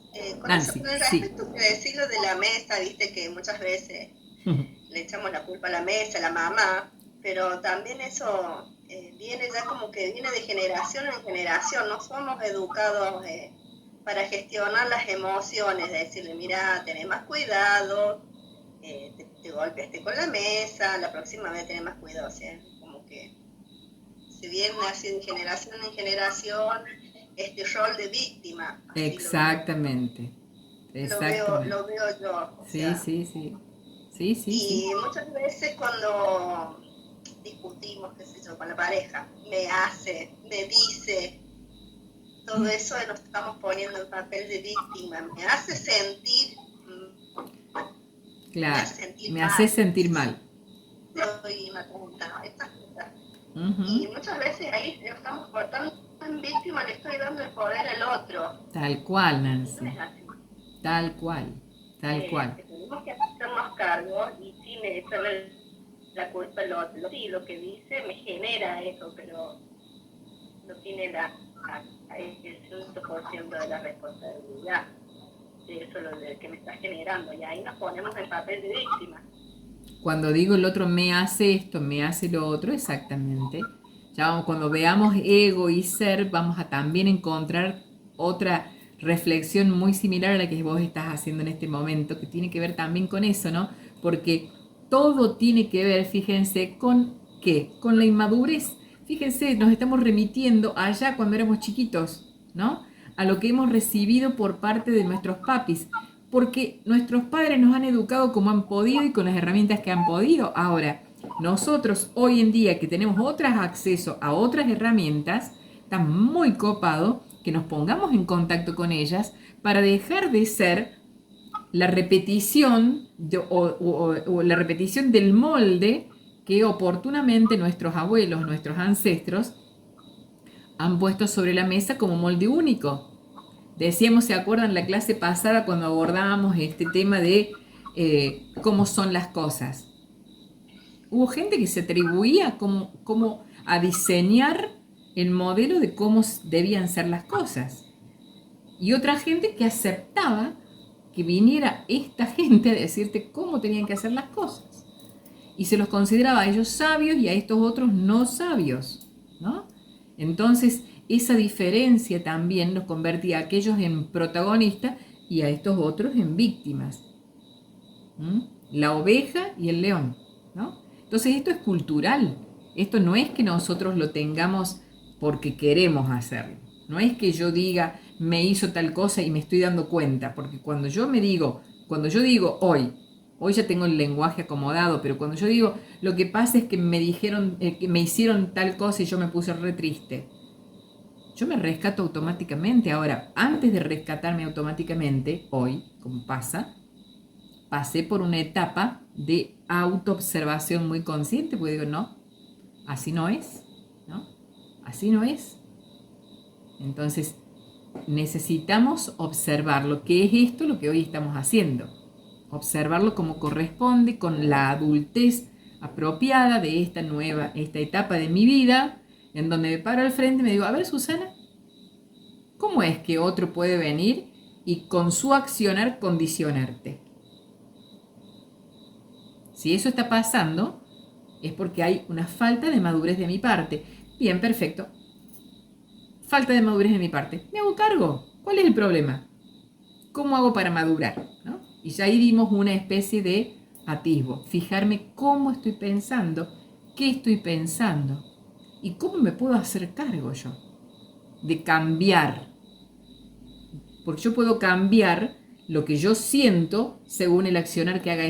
Nancy, Con el sí. respecto que decís lo de la mesa, viste que muchas veces le echamos la culpa a la mesa, a la mamá, pero también eso viene ya como que viene de generación en generación. No somos educados para gestionar las emociones, decirle, mira, tenés más cuidado, te golpeaste con la mesa, la próxima vez tenés más cuidado. O sea, como que se viene así de generación en generación este rol de víctima. Así Exactamente. Exactamente. lo veo yo. O Sí, sea, sí, sí. Sí, sí, sí. y muchas veces cuando discutimos, qué sé yo, con la pareja, me dice, todo eso nos estamos poniendo en papel de víctima, me hace sentir, Claro. Me mal. hace sentir mal. Soy una tonta, ¿no? Estas cosas. Ujú. Y muchas veces ahí estamos portando en víctima, le estoy dando el poder al otro. Tal cual, No Nancy. es así. Tal cual. Tal cual. Tenemos que hacernos cargo y sin echarle la culpa al otro. Sí, lo que dice me genera eso, pero no tiene el 100% de la responsabilidad de eso lo que me está generando. Y ahí nos ponemos en papel de víctima. Cuando digo el otro me hace esto, me hace lo otro, exactamente. Ya vamos, cuando veamos ego y ser, vamos a también encontrar otra reflexión muy similar a la que vos estás haciendo en este momento, que tiene que ver también con eso, ¿no? Porque todo tiene que ver, fíjense, ¿con qué? Con la inmadurez. Fíjense, nos estamos remitiendo allá cuando éramos chiquitos, ¿no? A lo que hemos recibido por parte de nuestros papis, porque nuestros padres nos han educado como han podido y con las herramientas que han podido. Ahora, nosotros hoy en día que tenemos otros acceso a otras herramientas, está muy copado que nos pongamos en contacto con ellas para dejar de ser la repetición o la repetición del molde que oportunamente nuestros abuelos, nuestros ancestros han puesto sobre la mesa como molde único. Decíamos, ¿se acuerdan la clase pasada cuando abordábamos este tema de cómo son las cosas? Hubo gente que se atribuía como a diseñar el modelo de cómo debían ser las cosas. Y otra gente que aceptaba que viniera esta gente a decirte cómo tenían que hacer las cosas. Y se los consideraba a ellos sabios y a estos otros no sabios, ¿no? Entonces, esa diferencia también nos convertía a aquellos en protagonistas y a estos otros en víctimas. La oveja y el león, ¿no? Entonces, esto es cultural. Esto no es que nosotros lo tengamos porque queremos hacerlo. No es que yo diga, me hizo tal cosa y me estoy dando cuenta, porque cuando yo digo hoy ya tengo el lenguaje acomodado, pero cuando yo digo, lo que pasa es que me dijeron, que me hicieron tal cosa y yo me puse re triste, yo me rescato automáticamente. Ahora, antes de rescatarme automáticamente, hoy, como pasa, pasé por una etapa de autoobservación muy consciente, porque digo, no, así no es, ¿no? Así no es. Entonces, necesitamos observar lo que es esto, lo que hoy estamos haciendo. Observarlo como corresponde, con la adultez apropiada de esta etapa de mi vida, en donde me paro al frente y me digo, a ver, Susana, ¿cómo es que otro puede venir y con su accionar condicionarte? Si eso está pasando, es porque hay una falta de madurez de mi parte. Bien, perfecto. Falta de madurez de mi parte. Me hago cargo. ¿Cuál es el problema? ¿Cómo hago para madurar? ¿No? Y ya ahí dimos una especie de atisbo. Fijarme cómo estoy pensando, qué estoy pensando y cómo me puedo hacer cargo yo de cambiar. Porque yo puedo cambiar lo que yo siento según el accionar que haga.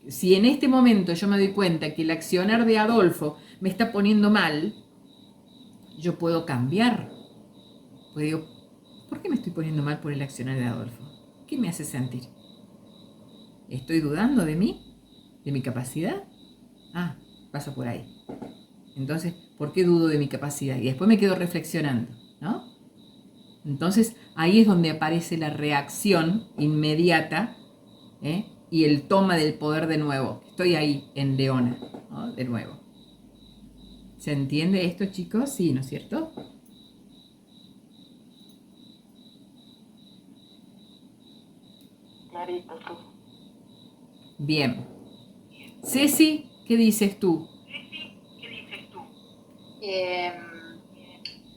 Si en este momento yo me doy cuenta que el accionar de Adolfo me está poniendo mal, yo puedo cambiar. Pues digo, ¿por qué me estoy poniendo mal por el accionar de Adolfo? ¿Qué me hace sentir? ¿Estoy dudando de mí? ¿De mi capacidad? Ah, pasa por ahí. Entonces, ¿por qué dudo de mi capacidad? Y después me quedo reflexionando, ¿no? Entonces, ahí es donde aparece la reacción inmediata, y el toma del poder de nuevo. Estoy ahí en Leona, ¿no? De nuevo. ¿Se entiende esto, chicos? Sí, ¿no es cierto? clarito, sí. Bien. Ceci, ¿qué dices tú?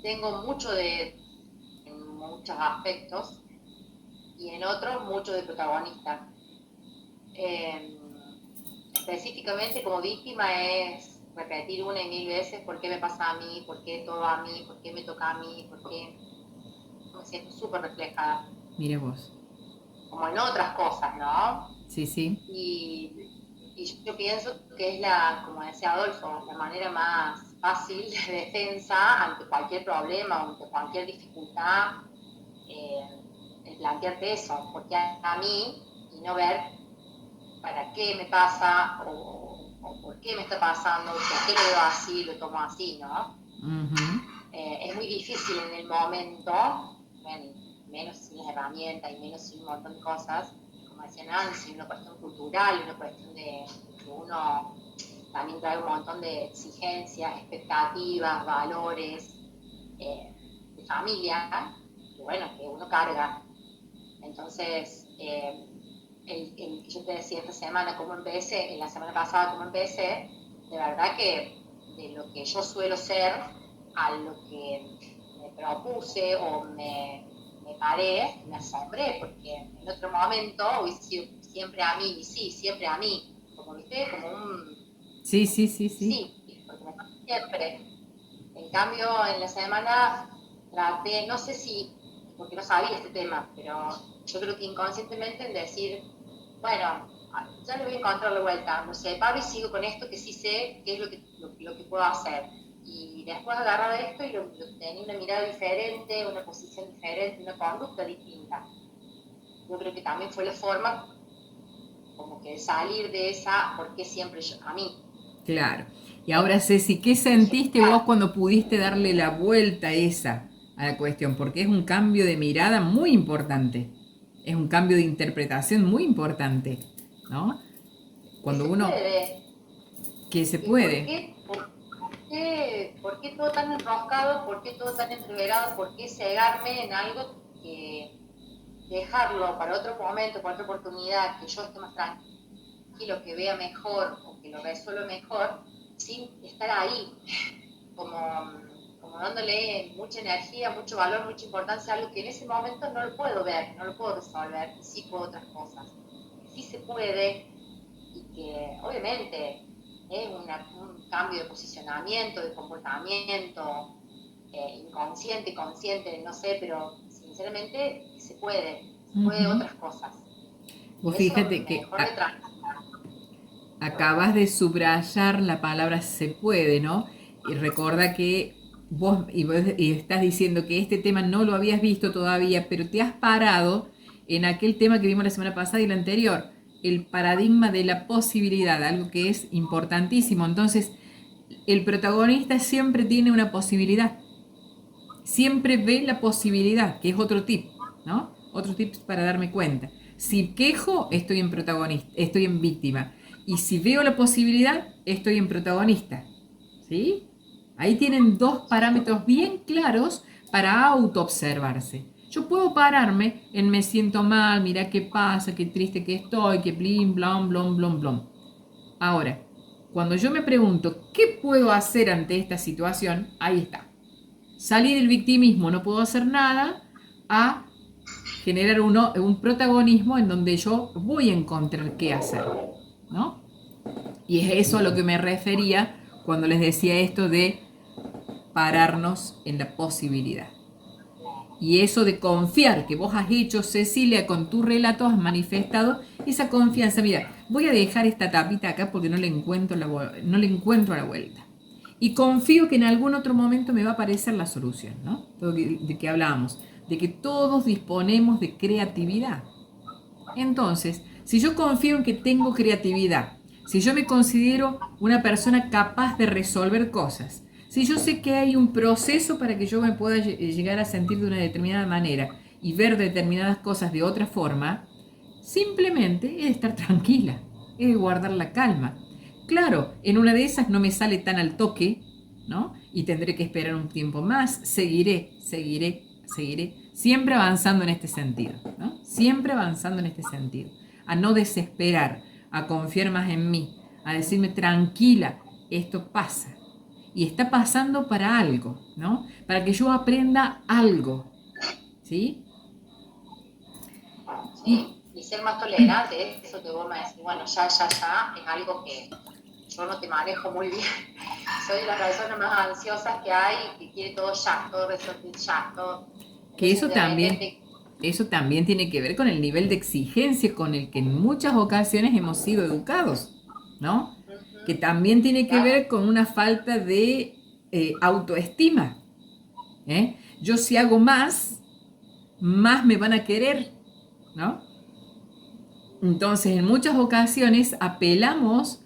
Tengo mucho en muchos aspectos y en otros mucho de protagonista. Específicamente como víctima es repetir una y mil veces por qué me pasa a mí, por qué todo a mí, por qué me toca a mí, por qué me siento súper reflejada. Mira vos. Como en otras cosas, ¿no? Sí, sí. Y yo pienso que es como decía Adolfo, la manera más fácil de defensa ante cualquier problema, ante cualquier dificultad, el plantearte eso, porque a mí, y no ver para qué me pasa o por qué me está pasando, por qué lo veo así, lo tomo así, ¿no? Uh-huh. Es muy difícil en el momento, bueno, menos sin las herramientas y menos sin un montón de cosas, como decía Nancy, una cuestión cultural, una cuestión de que uno también trae un montón de exigencias, expectativas, valores de familia, que bueno, que uno carga. Entonces, el que yo te decía esta semana cómo empecé, en la semana pasada cómo empecé, de verdad que de lo que yo suelo ser a lo que me propuse o me paré, me asombré, porque en otro momento hubiese sido siempre a mí, y sí, siempre a mí, como viste, como un... Sí. Sí, porque me pasa siempre. En cambio, en la semana traté, no sé si, porque no sabía este tema, pero yo creo que inconscientemente en decir, bueno, ya le voy a encontrar la vuelta, me separo y sigo con esto que sí sé que es lo que puedo hacer. Y después agarrar esto y tenía una mirada diferente, una posición diferente, una conducta distinta. Yo creo que también fue la forma como que de salir de esa, porque siempre yo, a mí. Claro. Y ahora, Ceci, ¿qué sentiste vos cuando pudiste darle la vuelta esa a la cuestión? Porque es un cambio de mirada muy importante. Es un cambio de interpretación muy importante, ¿no? Cuando Se uno... puede. Que se puede. ¿Por qué todo tan enroscado? ¿Por qué todo tan entreverado? ¿Por qué cegarme en algo que dejarlo para otro momento, para otra oportunidad, que yo esté más tranquilo, que vea mejor o que lo resuelva mejor, sin estar ahí, como dándole mucha energía, mucho valor, mucha importancia a algo que en ese momento no lo puedo ver, no lo puedo resolver, y sí puedo otras cosas. Sí se puede, y que obviamente es un cambio de posicionamiento, de comportamiento, inconsciente, consciente, no sé, pero sinceramente se puede otras cosas. Vos Eso fíjate que mejor acabas de subrayar la palabra se puede, ¿no? Y recuerda que vos estás diciendo que este tema no lo habías visto todavía, pero te has parado en aquel tema que vimos la semana pasada y la anterior, el paradigma de la posibilidad, algo que es importantísimo. Entonces, el protagonista siempre tiene una posibilidad, siempre ve la posibilidad, que es otro tip, ¿no? Otro tip para darme cuenta. Si quejo, estoy en protagonista, estoy en víctima. Y si veo la posibilidad, estoy en protagonista. ¿Sí? Ahí tienen dos parámetros bien claros para autoobservarse. Yo puedo pararme en me siento mal, mira qué pasa, qué triste que estoy, que blim, blom, blom, blom, blom. Ahora, cuando yo me pregunto, ¿qué puedo hacer ante esta situación? Ahí está. Salir del victimismo, no puedo hacer nada, a generar un protagonismo en donde yo voy a encontrar qué hacer, ¿no? Y es eso a lo que me refería cuando les decía esto de pararnos en la posibilidad. Y eso de confiar que vos has hecho, Cecilia, con tu relato has manifestado esa confianza. Mira, voy a dejar esta tapita acá porque no le encuentro a la vuelta. Y confío que en algún otro momento me va a aparecer la solución, ¿no? De que hablábamos, de que todos disponemos de creatividad. Entonces, si yo confío en que tengo creatividad, si yo me considero una persona capaz de resolver cosas, si yo sé que hay un proceso para que yo me pueda llegar a sentir de una determinada manera y ver determinadas cosas de otra forma, simplemente es estar tranquila, es guardar la calma. Claro, en una de esas no me sale tan al toque, ¿no? Y tendré que esperar un tiempo más, seguiré Siempre avanzando en este sentido, ¿no? Siempre avanzando en este sentido. A no desesperar, a confiar más en mí, a decirme tranquila, esto pasa. Y está pasando para algo, ¿no? Para que yo aprenda algo, ¿sí? Sí, y ser más tolerante, eso que vos me decís, bueno, ya, es algo que yo no te manejo muy bien. Soy la persona más ansiosa que hay, que quiere todo ya, todo resolver ya, todo. Que Entonces, eso también tiene que ver con el nivel de exigencia con el que en muchas ocasiones hemos sido educados, ¿no? Que también tiene que ver con una falta de autoestima. Yo si hago más me van a querer, ¿no? Entonces, en muchas ocasiones apelamos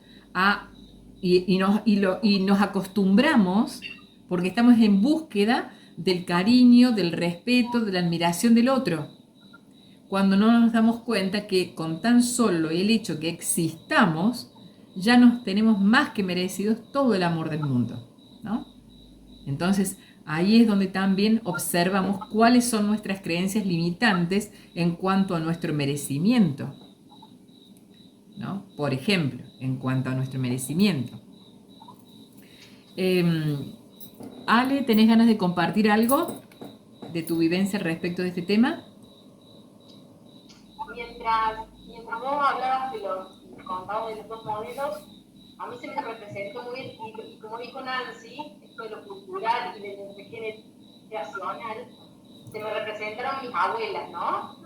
y nos acostumbramos, porque estamos en búsqueda del cariño, del respeto, de la admiración del otro. Cuando no nos damos cuenta que con tan solo el hecho que existamos, ya nos tenemos más que merecidos todo el amor del mundo, ¿no? Entonces, ahí es donde también observamos cuáles son nuestras creencias limitantes en cuanto a nuestro merecimiento, ¿no? Por ejemplo, en cuanto a nuestro merecimiento. Ale, ¿tenés ganas de compartir algo de tu vivencia respecto de este tema? Mientras vos hablabas contabas de los dos modelos, a mí se me representó muy bien, y como dijo Nancy, esto de lo cultural y de lo generacional, se me representaron mis abuelas, ¿no?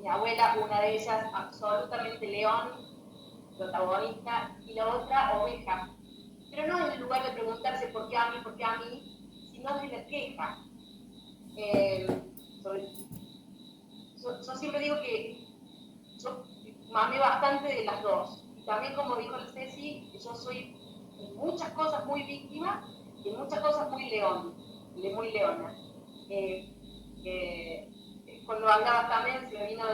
Mi abuela, una de ellas absolutamente león, protagonista, y la otra oveja. Pero no en lugar de preguntarse por qué a mí, sino de la queja. Yo siempre digo que yo mamé bastante de las dos. Y también, como dijo el Ceci, yo soy en muchas cosas muy víctima y en muchas cosas muy leona. Cuando hablabas también se me vino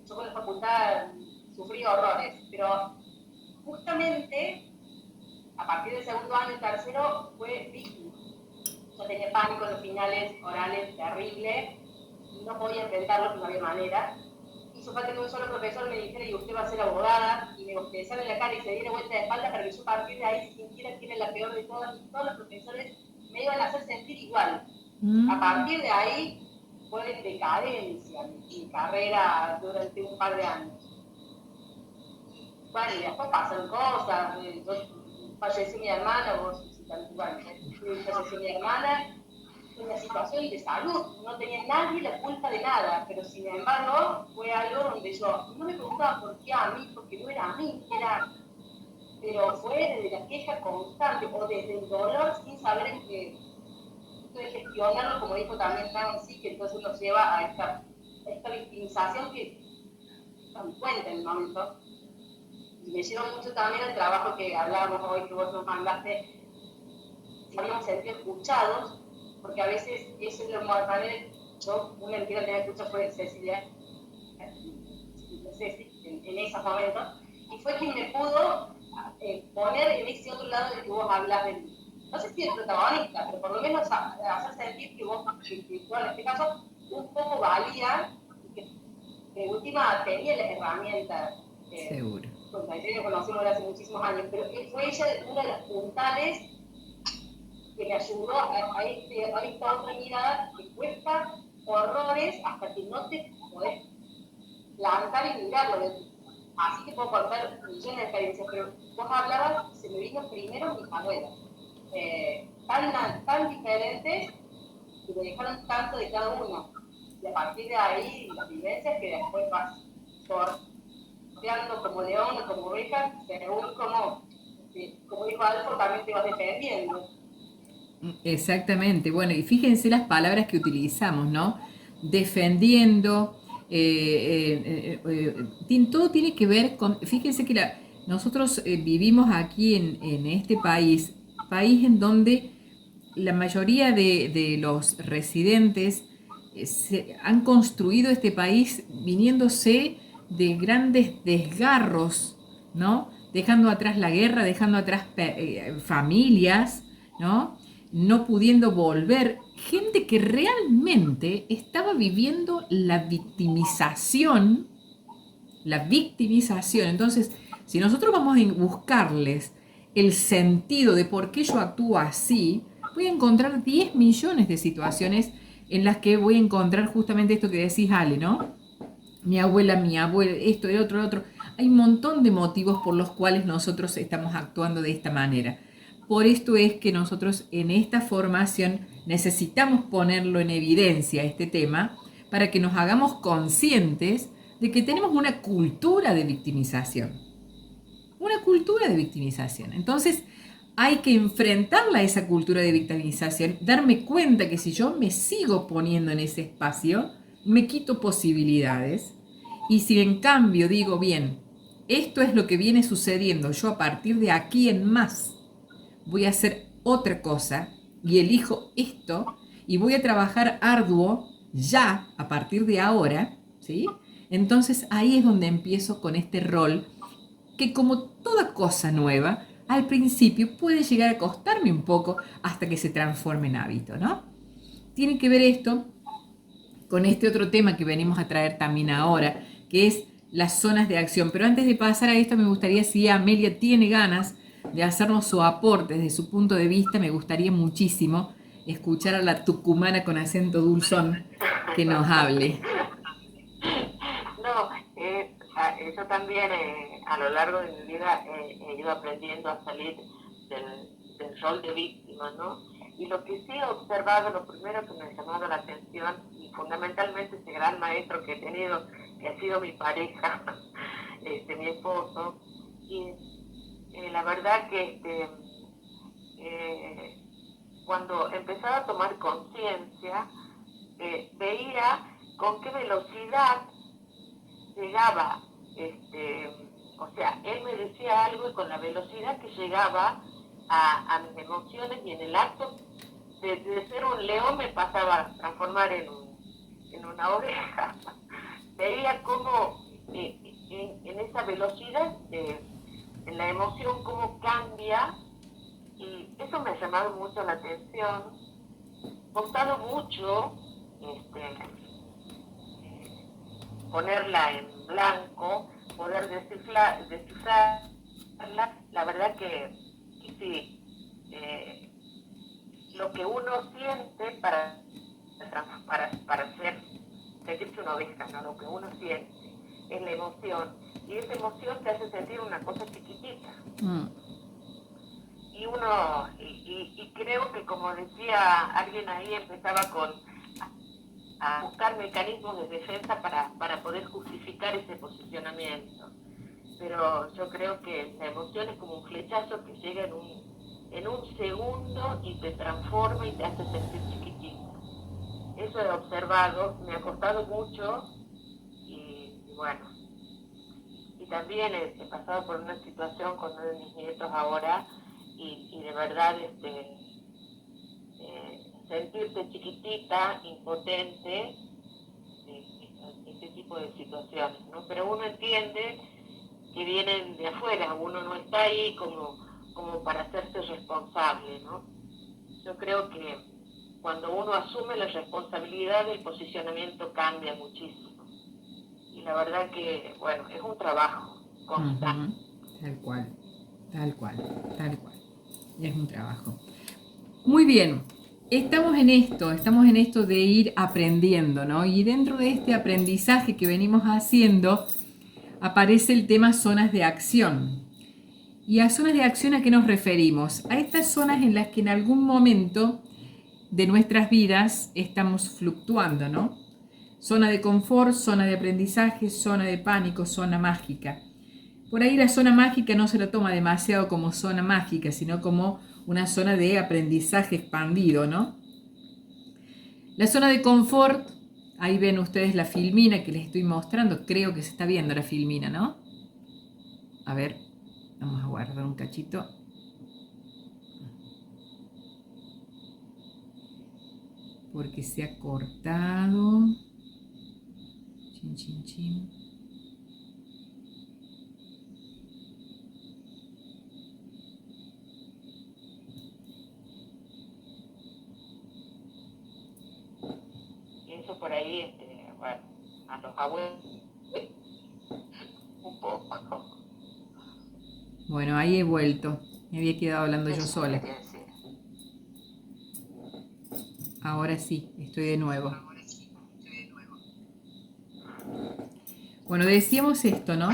yo con la facultad sufrí horrores, pero justamente a partir del segundo año y tercero fue víctima. Yo tenía pánico en los finales orales terrible, no podía enfrentarlo, no había manera. Hizo falta que un solo profesor me dijera y usted va a ser abogada, y me bostezara en la cara y se diera vuelta de espalda para que yo a partir de ahí sintiera que era la peor de todas, y todos los profesores me iban a hacer sentir igual. A partir de ahí fue decadencia mi carrera durante un par de años. Bueno, y después pasan cosas, falleció mi hermana, falleció mi hermana, una situación de salud, no tenía nadie la culpa de nada, pero sin embargo fue algo donde yo no me preguntaba por qué a mí, porque no era a mí, pero fue desde la queja constante o desde el dolor sin saber en qué gestionarlo, como dijo también Nancy, que entonces nos lleva a esta victimización que no me cuenta en el momento. Y me lleva mucho también al trabajo que hablábamos hoy, que vos nos mandaste, si habíamos sentido escuchados, porque a veces eso es lo más fácil. Yo, una entidad que me escuchó fue Cecilia, en esos momentos, y fue quien me pudo poner en ese otro lado del que vos hablas de mí. No sé si el protagonista, pero por lo menos hacer sentir que vos, en este caso, un poco valía, y que de última tenía las herramientas. Seguro. Pues a ella lo conocimos hace muchísimos años, pero fue ella una de las puntales que me ayudó a esta otra mirada que cuesta horrores hasta que no te podés lanzar y mirarlo. Así que puedo contar millones de experiencias, pero vos hablabas, se me vino primero mis abuelas. Tan diferentes que me dejaron tanto de cada uno. Y a partir de ahí, las vivencias que después vas sorteando como león o como oveja, según como dijo Adolfo, también te vas defendiendo. Exactamente, bueno, y fíjense las palabras que utilizamos, ¿no? Defendiendo, todo tiene que ver con, fíjense que nosotros vivimos aquí en este país en donde la mayoría de los residentes han construido este país viniéndose de grandes desgarros, ¿no? Dejando atrás la guerra, dejando atrás familias, ¿no? no pudiendo volver, gente que realmente estaba viviendo la victimización. Entonces, si nosotros vamos a buscarles el sentido de por qué yo actúo así, voy a encontrar 10 millones de situaciones en las que voy a encontrar justamente esto que decís, Ale, ¿no? Mi abuela, esto, el otro. Hay un montón de motivos por los cuales nosotros estamos actuando de esta manera. Por esto es que nosotros en esta formación necesitamos ponerlo en evidencia, este tema, para que nos hagamos conscientes de que tenemos una cultura de victimización. Una cultura de victimización. Entonces, hay que enfrentarla a esa cultura de victimización, darme cuenta que si yo me sigo poniendo en ese espacio, me quito posibilidades. Y si en cambio digo, bien, esto es lo que viene sucediendo, yo a partir de aquí en más voy a hacer otra cosa y elijo esto y voy a trabajar arduo ya a partir de ahora, ¿sí? Entonces ahí es donde empiezo con este rol que, como toda cosa nueva, al principio puede llegar a costarme un poco hasta que se transforme en hábito, ¿no? Tiene que ver esto con este otro tema que venimos a traer también ahora, que es las zonas de acción. Pero antes de pasar a esto, me gustaría, si Amelia tiene ganas de hacernos su aporte desde su punto de vista, me gustaría muchísimo escuchar a la tucumana con acento dulzón que nos hable. No, yo también a lo largo de mi vida he ido aprendiendo a salir del rol de víctima, ¿no? Y lo que sí he observado, lo primero que me ha llamado la atención, y fundamentalmente ese gran maestro que he tenido, que ha sido mi pareja, mi esposo, y la verdad que cuando empezaba a tomar conciencia, veía con qué velocidad llegaba, o sea, él me decía algo y con la velocidad que llegaba a mis emociones, y en el acto de ser un león me pasaba a transformar en una oveja. Veía cómo en esa velocidad, en la emoción, cómo cambia, y eso me ha llamado mucho la atención. Costado mucho ponerla en blanco, poder descifrarla. La verdad que sí, lo que uno siente para sentirse una oveja, ¿no? Lo que uno siente es la emoción, y esa emoción te hace sentir una cosa chiquitita. Y uno, y creo que, como decía alguien ahí, empezaba a buscar mecanismos de defensa para poder justificar ese posicionamiento. Pero yo creo que la emoción es como un flechazo que llega en un segundo y te transforma y te hace sentir chiquitito. Eso he observado, me ha costado mucho, y bueno. Y también he pasado por una situación con uno de mis nietos ahora, y de verdad sentirte chiquitita, impotente, ese tipo de situaciones, ¿no? Pero uno entiende que vienen de afuera, uno no está ahí como para hacerse responsable, ¿no? Yo creo que cuando uno asume la responsabilidad, el posicionamiento cambia muchísimo. Y la verdad que, bueno, es un trabajo constante. Tal cual. Y es un trabajo. Muy bien. Estamos en esto de ir aprendiendo, ¿no? Y dentro de este aprendizaje que venimos haciendo, aparece el tema zonas de acción. ¿Y a zonas de acción a qué nos referimos? A estas zonas en las que en algún momento de nuestras vidas estamos fluctuando, ¿no? Zona de confort, zona de aprendizaje, zona de pánico, zona mágica. Por ahí la zona mágica no se la toma demasiado como zona mágica, sino como una zona de aprendizaje expandido, ¿no? La zona de confort, ahí ven ustedes la filmina que les estoy mostrando, creo que se está viendo la filmina, ¿no? A ver, vamos a guardar un cachito. Porque se ha cortado. Chin, chin, chin. ahí, bueno, a los abuelos un poco. Bueno, ahí he vuelto. Me había quedado hablando yo Eso sola. quería decir. Ahora sí, estoy de nuevo. Bueno, decíamos esto, ¿no?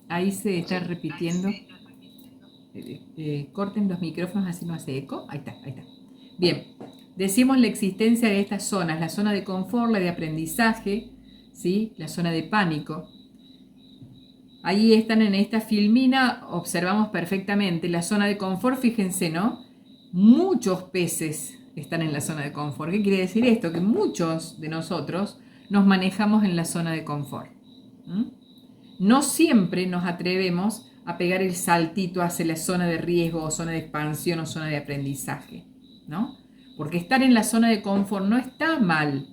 Ahí se está repitiendo. Corten los micrófonos así no hace eco. Ahí está, ahí está. Bien, decimos la existencia de estas zonas, la zona de confort, la de aprendizaje, ¿sí? La zona de pánico. Ahí están en esta filmina, observamos perfectamente la zona de confort, fíjense, ¿no? Muchos peces están en la zona de confort. ¿Qué quiere decir esto? Que muchos de nosotros nos manejamos en la zona de confort. No siempre nos atrevemos a pegar el saltito hacia la zona de riesgo o zona de expansión o zona de aprendizaje, ¿no? Porque estar en la zona de confort no está mal.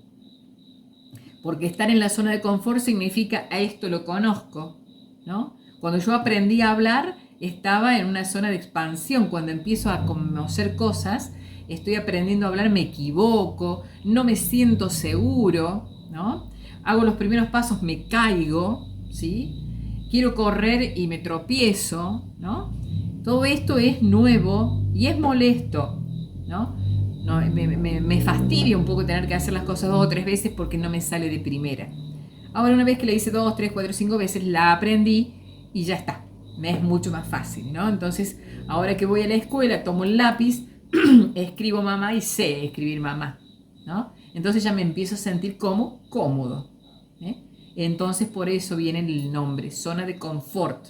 Porque estar en la zona de confort significa a esto lo conozco, ¿no? Cuando yo aprendí a hablar, estaba en una zona de expansión. Cuando empiezo a conocer cosas, estoy aprendiendo a hablar, me equivoco, no me siento seguro, ¿no? Hago los primeros pasos, me caigo, ¿sí? Quiero correr y me tropiezo, ¿no? Todo esto es nuevo y es molesto, ¿no? Me fastidia un poco tener que hacer las cosas 2 o 3 veces porque no me sale de primera. Ahora, una vez que la hice 2, 3, 4, 5 veces, la aprendí y ya está. Me es mucho más fácil, ¿no? Entonces, ahora que voy a la escuela, tomo el lápiz, escribo mamá y sé escribir mamá, ¿no? Entonces ya me empiezo a sentir como cómodo, ¿eh? Entonces, por eso viene el nombre, zona de confort.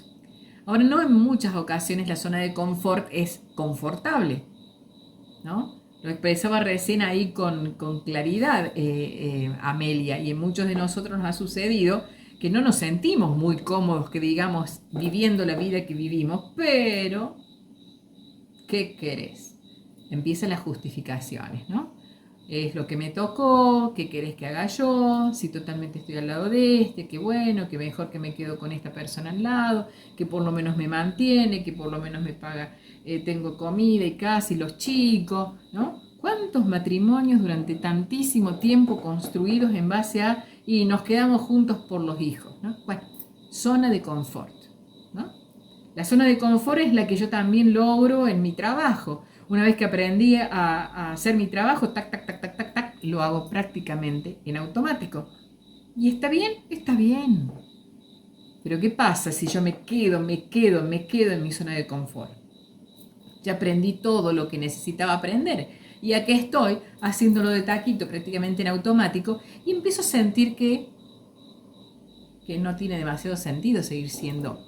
Ahora, no en muchas ocasiones la zona de confort es confortable, ¿no? Lo expresaba recién ahí con claridad Amelia, y en muchos de nosotros nos ha sucedido que no nos sentimos muy cómodos, que digamos, viviendo la vida que vivimos, pero ¿qué querés? Empiezan las justificaciones, ¿no? Es lo que me tocó, ¿qué querés que haga yo? Si totalmente estoy al lado de qué bueno, que mejor que me quedo con esta persona al lado, que por lo menos me mantiene, que por lo menos me paga, tengo comida y casa y los chicos, ¿no? ¿Cuántos matrimonios durante tantísimo tiempo construidos en base a y nos quedamos juntos por los hijos, ¿no? Bueno, zona de confort, ¿no? La zona de confort es la que yo también logro en mi trabajo. Una vez que aprendí a hacer mi trabajo, tac, tac, tac, tac, tac, tac, lo hago prácticamente en automático. ¿Y está bien? Está bien. Pero ¿qué pasa si yo me quedo en mi zona de confort? Ya aprendí todo lo que necesitaba aprender. Y aquí estoy haciéndolo de taquito, prácticamente en automático, y empiezo a sentir que no tiene demasiado sentido seguir siendo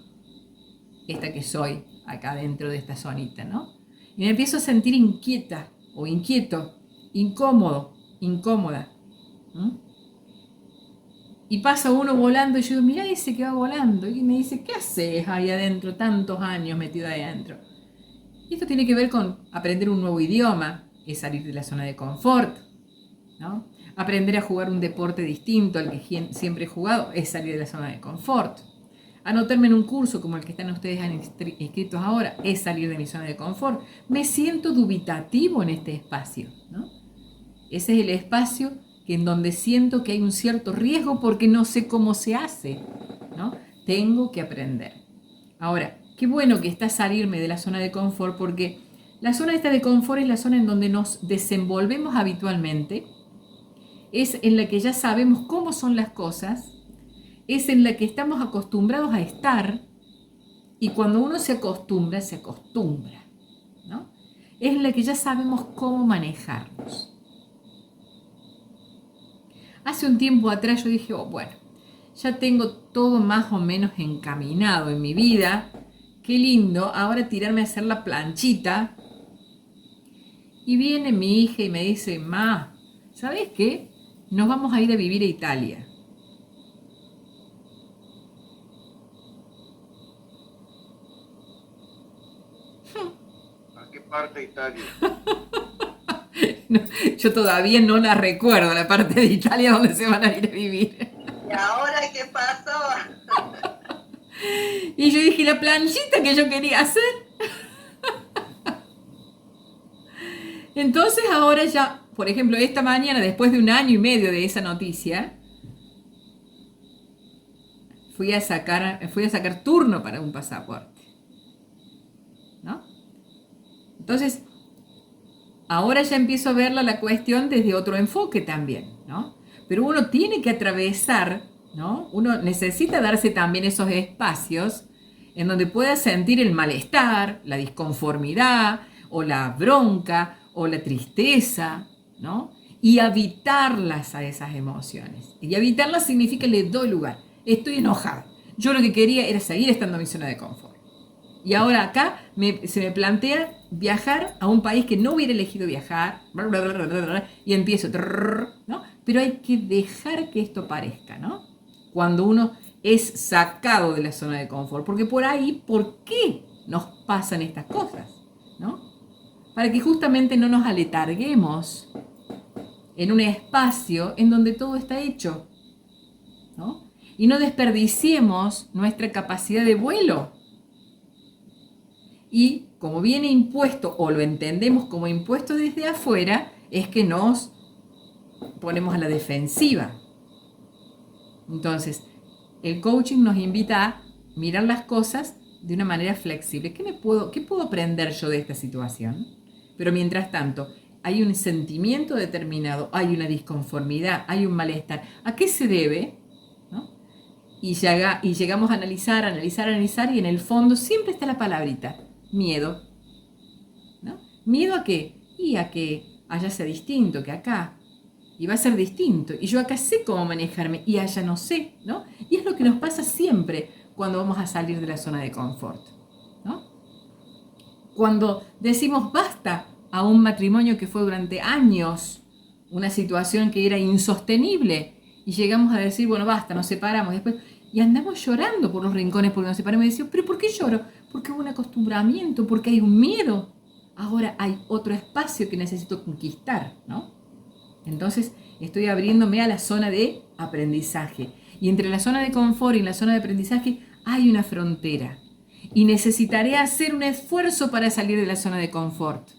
esta que soy acá dentro de esta zonita, ¿no? Y me empiezo a sentir inquieta o inquieto, incómodo, incómoda. Y pasa uno volando y yo digo, mirá ese que va volando. Y me dice, ¿qué haces ahí adentro, tantos años metido ahí adentro? Y esto tiene que ver con aprender un nuevo idioma, es salir de la zona de confort, ¿no? Aprender a jugar un deporte distinto al que siempre he jugado, es salir de la zona de confort. Anotarme en un curso como el que están ustedes inscritos ahora, es salir de mi zona de confort. Me siento dubitativo en este espacio, ¿no? Ese es el espacio en donde siento que hay un cierto riesgo porque no sé cómo se hace, ¿no? Tengo que aprender. Ahora, qué bueno que está salirme de la zona de confort, porque la zona esta de confort es la zona en donde nos desenvolvemos habitualmente, es en la que ya sabemos cómo son las cosas, es en la que estamos acostumbrados a estar, y cuando uno se acostumbra, ¿no? Es en la que ya sabemos cómo manejarnos. Hace un tiempo atrás yo dije, bueno, ya tengo todo más o menos encaminado en mi vida, qué lindo, ahora tirarme a hacer la planchita. Y viene mi hija y me dice, ma, ¿sabes qué? Nos vamos a ir a vivir a Italia. ¿A qué parte de Italia? No, yo todavía no la recuerdo, la parte de Italia donde se van a ir a vivir. ¿Y ahora qué pasó? Y yo dije, la planchita que yo quería hacer. Entonces ahora ya por ejemplo, esta mañana, después de 1 año y medio de esa noticia, fui a sacar turno para un pasaporte, ¿no? Entonces, ahora ya empiezo a verla la cuestión desde otro enfoque también, ¿no? Pero uno tiene que atravesar, ¿no? Uno necesita darse también esos espacios en donde pueda sentir el malestar, la disconformidad, o la bronca, o la tristeza, ¿no? Y habitarlas a esas emociones. Y habitarlas significa le doy lugar. Estoy enojada. Yo lo que quería era seguir estando en mi zona de confort. Y ahora acá se me plantea viajar a un país que no hubiera elegido viajar, y empiezo, ¿no? Pero hay que dejar que esto parezca, ¿no? Cuando uno es sacado de la zona de confort. Porque por ahí, ¿por qué nos pasan estas cosas? ¿No? Para que justamente no nos aletarguemos en un espacio en donde todo está hecho, ¿no? Y no desperdiciemos nuestra capacidad de vuelo. Y como viene impuesto, o lo entendemos como impuesto desde afuera, es que nos ponemos a la defensiva. Entonces, el coaching nos invita a mirar las cosas de una manera flexible. ¿Qué puedo aprender yo de esta situación? Pero mientras tanto, hay un sentimiento determinado, hay una disconformidad, hay un malestar. ¿A qué se debe? ¿No? Y llegamos a analizar, y en el fondo siempre está la palabrita, miedo. ¿No? ¿Miedo a qué? Y a que allá sea distinto que acá. Y va a ser distinto. Y yo acá sé cómo manejarme y allá no sé, ¿no? Y es lo que nos pasa siempre cuando vamos a salir de la zona de confort, ¿no? Cuando decimos basta a un matrimonio que fue durante años una situación que era insostenible y llegamos a decir, bueno, basta, nos separamos después y andamos llorando por los rincones porque nos separamos y decimos, pero ¿por qué lloro? Porque hubo un acostumbramiento, porque hay un miedo. Ahora hay otro espacio que necesito conquistar, ¿no? Entonces estoy abriéndome a la zona de aprendizaje. Y entre la zona de confort y la zona de aprendizaje hay una frontera. Y necesitaré hacer un esfuerzo para salir de la zona de confort.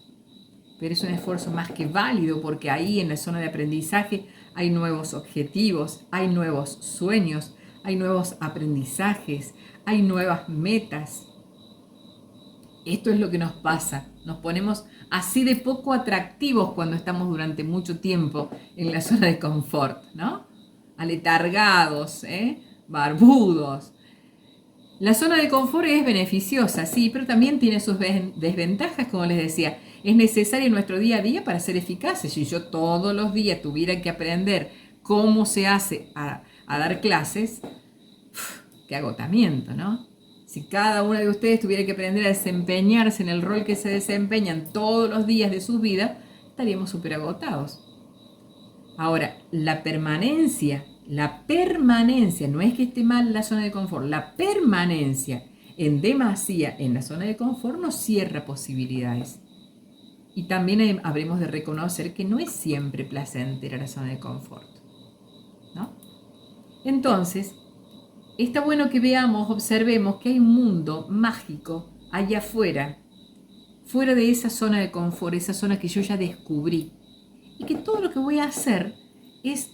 Pero es un esfuerzo más que válido porque ahí en la zona de aprendizaje hay nuevos objetivos, hay nuevos sueños, hay nuevos aprendizajes, hay nuevas metas. Esto es lo que nos pasa. Nos ponemos así de poco atractivos cuando estamos durante mucho tiempo en la zona de confort, ¿no? Aletargados, barbudos. La zona de confort es beneficiosa, sí, pero también tiene sus desventajas, como les decía. Es necesaria en nuestro día a día para ser eficaces. Si yo todos los días tuviera que aprender cómo se hace a dar clases, qué agotamiento, ¿no? Si cada uno de ustedes tuviera que aprender a desempeñarse en el rol que se desempeñan todos los días de su vida, estaríamos súper agotados. Ahora, la permanencia, no es que esté mal la zona de confort, la permanencia en demasía en la zona de confort nos cierra posibilidades. Y también habremos de reconocer que no es siempre placentera la zona de confort, ¿no? Entonces, está bueno que observemos que hay un mundo mágico allá afuera, fuera de esa zona de confort, esa zona que yo ya descubrí. Y que todo lo que voy a hacer es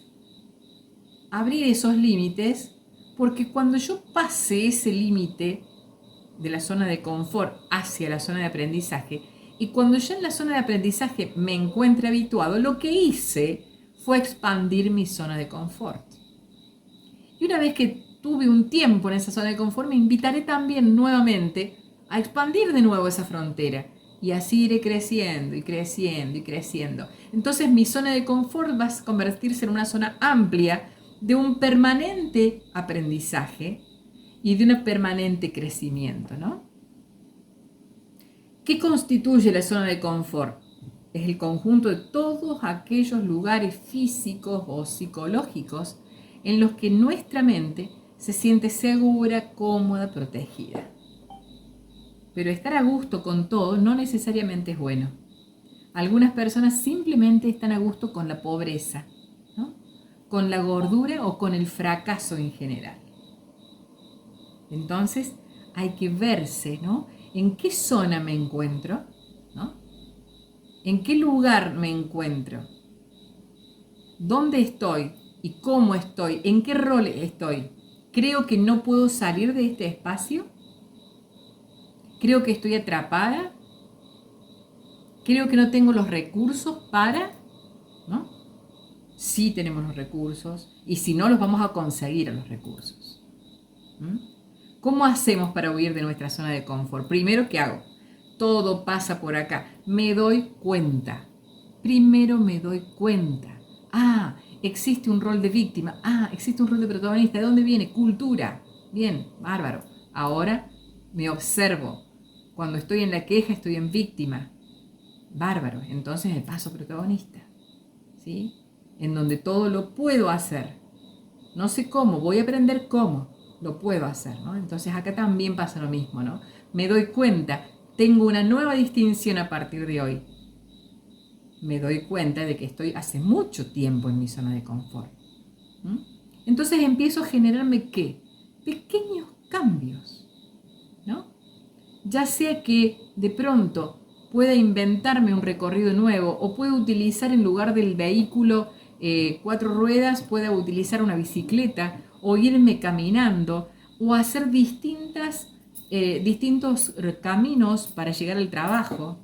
abrir esos límites, porque cuando yo pase ese límite de la zona de confort hacia la zona de aprendizaje, y cuando ya en la zona de aprendizaje me encuentre habituado, lo que hice fue expandir mi zona de confort. Y una vez que tuve un tiempo en esa zona de confort, me invitaré también nuevamente a expandir de nuevo esa frontera. Y así iré creciendo y creciendo y creciendo. Entonces mi zona de confort va a convertirse en una zona amplia de un permanente aprendizaje y de un permanente crecimiento, ¿no? ¿Qué constituye la zona de confort? Es el conjunto de todos aquellos lugares físicos o psicológicos en los que nuestra mente se siente segura, cómoda, protegida. Pero estar a gusto con todo no necesariamente es bueno. Algunas personas simplemente están a gusto con la pobreza, ¿no? Con la gordura o con el fracaso en general. Entonces hay que verse, ¿no? ¿En qué zona me encuentro? ¿No? ¿En qué lugar me encuentro? dónde estoy y cómo estoy, en qué rol estoy. Creo que no puedo salir de este espacio. Creo que estoy atrapada. Creo que no tengo los recursos para, ¿no? Sí tenemos los recursos y si no los vamos a conseguir a los recursos. ¿Cómo hacemos para huir de nuestra zona de confort? Primero, ¿qué hago? Todo pasa por acá. Me doy cuenta. Primero me doy cuenta. Ah, existe un rol de víctima. Ah, existe un rol de protagonista. ¿De dónde viene? Cultura. Bien, bárbaro. Ahora me observo. Cuando estoy en la queja, estoy en víctima. Bárbaro. Entonces me paso protagonista. ¿Sí? En donde todo lo puedo hacer. No sé cómo, voy a aprender cómo. Lo puedo hacer, ¿no? Entonces acá también pasa lo mismo, ¿no? Me doy cuenta, tengo una nueva distinción a partir de hoy. Me doy cuenta de que estoy hace mucho tiempo en mi zona de confort. Entonces empiezo a generarme, ¿qué? Pequeños cambios, ¿no? Ya sea que de pronto pueda inventarme un recorrido nuevo o pueda utilizar en lugar del vehículo 4 ruedas, pueda utilizar una bicicleta o irme caminando o hacer distintos caminos para llegar al trabajo.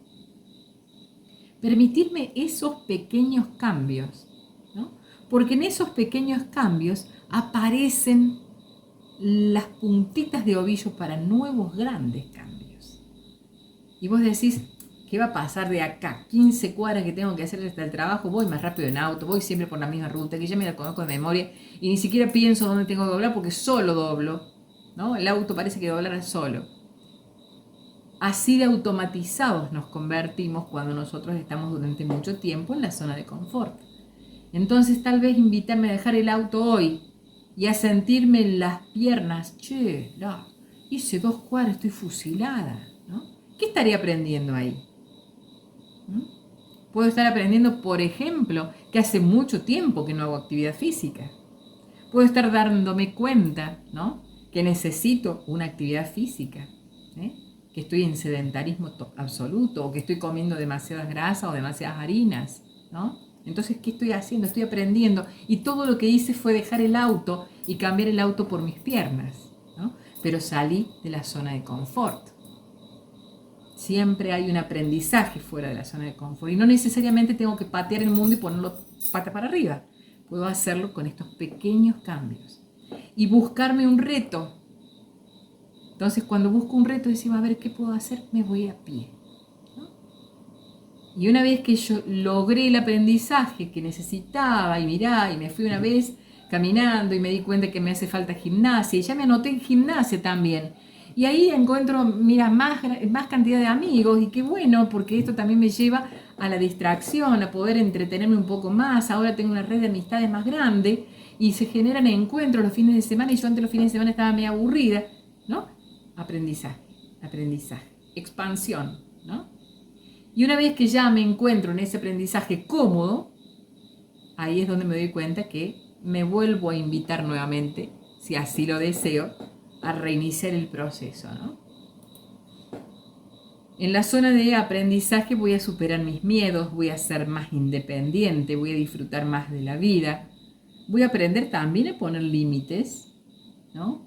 Permitirme esos pequeños cambios, ¿no? Porque en esos pequeños cambios aparecen las puntitas de ovillo para nuevos grandes cambios. Y vos decís, ¿qué va a pasar de acá? 15 cuadras que tengo que hacer hasta el trabajo, voy más rápido en auto, voy siempre por la misma ruta, que ya me la conozco de memoria, y ni siquiera pienso dónde tengo que doblar porque solo doblo, ¿no? El auto parece que doblara solo. Así de automatizados nos convertimos cuando nosotros estamos durante mucho tiempo en la zona de confort. Entonces tal vez invitarme a dejar el auto hoy y a sentirme en las piernas, hice 2 cuadras, estoy fusilada, ¿no? ¿Qué estaría aprendiendo ahí? Puedo estar aprendiendo, por ejemplo, que hace mucho tiempo que no hago actividad física. Puedo estar dándome cuenta, ¿no? Que necesito una actividad física, que estoy en sedentarismo absoluto o que estoy comiendo demasiadas grasas o demasiadas harinas, ¿no? Entonces, ¿qué estoy haciendo? Estoy aprendiendo y todo lo que hice fue dejar el auto y cambiar el auto por mis piernas, ¿no? Pero salí de la zona de confort. Siempre hay un aprendizaje fuera de la zona de confort y no necesariamente tengo que patear el mundo y ponerlo pata para arriba. Puedo hacerlo con estos pequeños cambios y buscarme un reto. Entonces, cuando busco un reto, decimos, a ver, ¿qué puedo hacer? Me voy a pie, ¿no? Y una vez que yo logré el aprendizaje que necesitaba y mirá, y me fui una vez caminando y me di cuenta que me hace falta gimnasia y ya me anoté en gimnasia también. Y ahí encuentro, mira, más cantidad de amigos y qué bueno, porque esto también me lleva a la distracción, a poder entretenerme un poco más. Ahora tengo una red de amistades más grande y se generan encuentros los fines de semana y yo antes los fines de semana estaba medio aburrida, ¿no? Aprendizaje, expansión, ¿no? Y una vez que ya me encuentro en ese aprendizaje cómodo, ahí es donde me doy cuenta que me vuelvo a invitar nuevamente, si así lo deseo, a reiniciar el proceso, ¿no? En la zona de aprendizaje voy a superar mis miedos, voy a ser más independiente, voy a disfrutar más de la vida, voy a aprender también a poner límites, ¿no?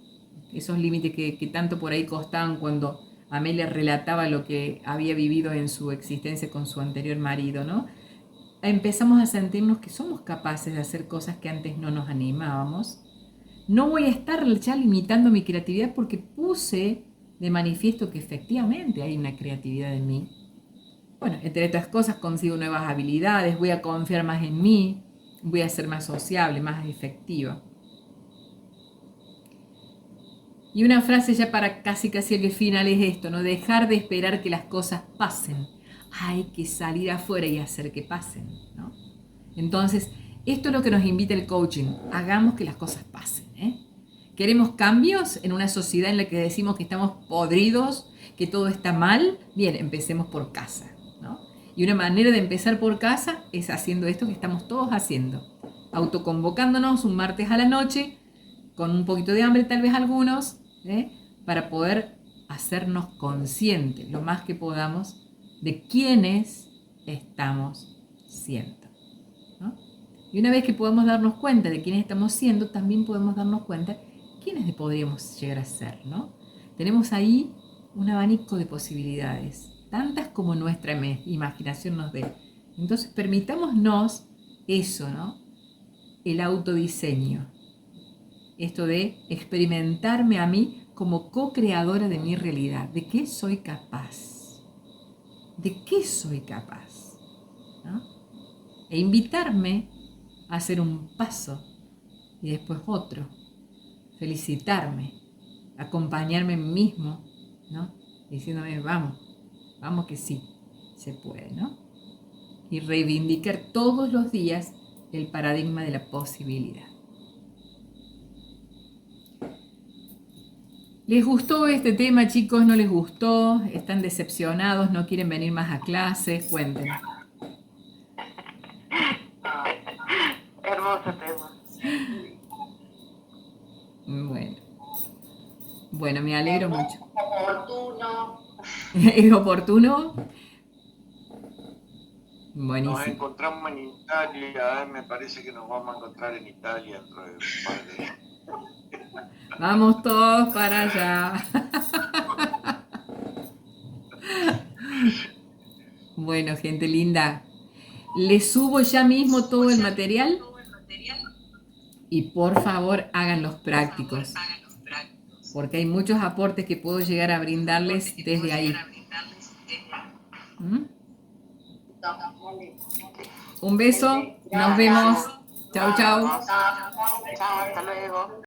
Esos límites que tanto por ahí costaban cuando Amelia relataba lo que había vivido en su existencia con su anterior marido, ¿no? Empezamos a sentirnos que somos capaces de hacer cosas que antes no nos animábamos. No voy a estar ya limitando mi creatividad porque puse de manifiesto que efectivamente hay una creatividad en mí. Bueno, entre otras cosas consigo nuevas habilidades, voy a confiar más en mí, voy a ser más sociable, más efectiva. Y una frase ya para casi el final es esto, ¿no? Dejar de esperar que las cosas pasen. Hay que salir afuera y hacer que pasen, ¿no? Entonces, esto es lo que nos invita el coaching. Hagamos que las cosas pasen, ¿Queremos cambios en una sociedad en la que decimos que estamos podridos, que todo está mal? Bien, empecemos por casa, ¿no? Y una manera de empezar por casa es haciendo esto que estamos todos haciendo. Autoconvocándonos un martes a la noche, con un poquito de hambre tal vez algunos, para poder hacernos conscientes lo más que podamos de quiénes estamos siendo, ¿no? Y una vez que podamos darnos cuenta de quiénes estamos siendo, también podemos darnos cuenta quiénes podríamos llegar a ser, ¿no? Tenemos ahí un abanico de posibilidades, tantas como nuestra imaginación nos dé. Entonces permitámonos eso, ¿no? El autodiseño. Esto de experimentarme a mí como co-creadora de mi realidad. ¿De qué soy capaz? ¿De qué soy capaz? ¿No? E invitarme a hacer un paso y después otro. Felicitarme, acompañarme a mí mismo, ¿no? Diciéndome, vamos, vamos que sí, se puede, ¿no? Y reivindicar todos los días el paradigma de la posibilidad. ¿Les gustó este tema, chicos? ¿No les gustó? ¿Están decepcionados? ¿No quieren venir más a clases? Cuenten. Hermoso tema. Bueno, me alegro mucho. Oportuno. ¿Es oportuno? Nos Buenísimo. encontramos en Italia, me parece que nos vamos a encontrar en Italia dentro de un par de días. Vamos todos para allá. Bueno, gente linda, les subo ya mismo todo el material y por favor hagan los prácticos, porque hay muchos aportes que puedo llegar a brindarles desde ahí. ¿Mm? Un beso, nos vemos. Chau, chau. Chao, hasta luego.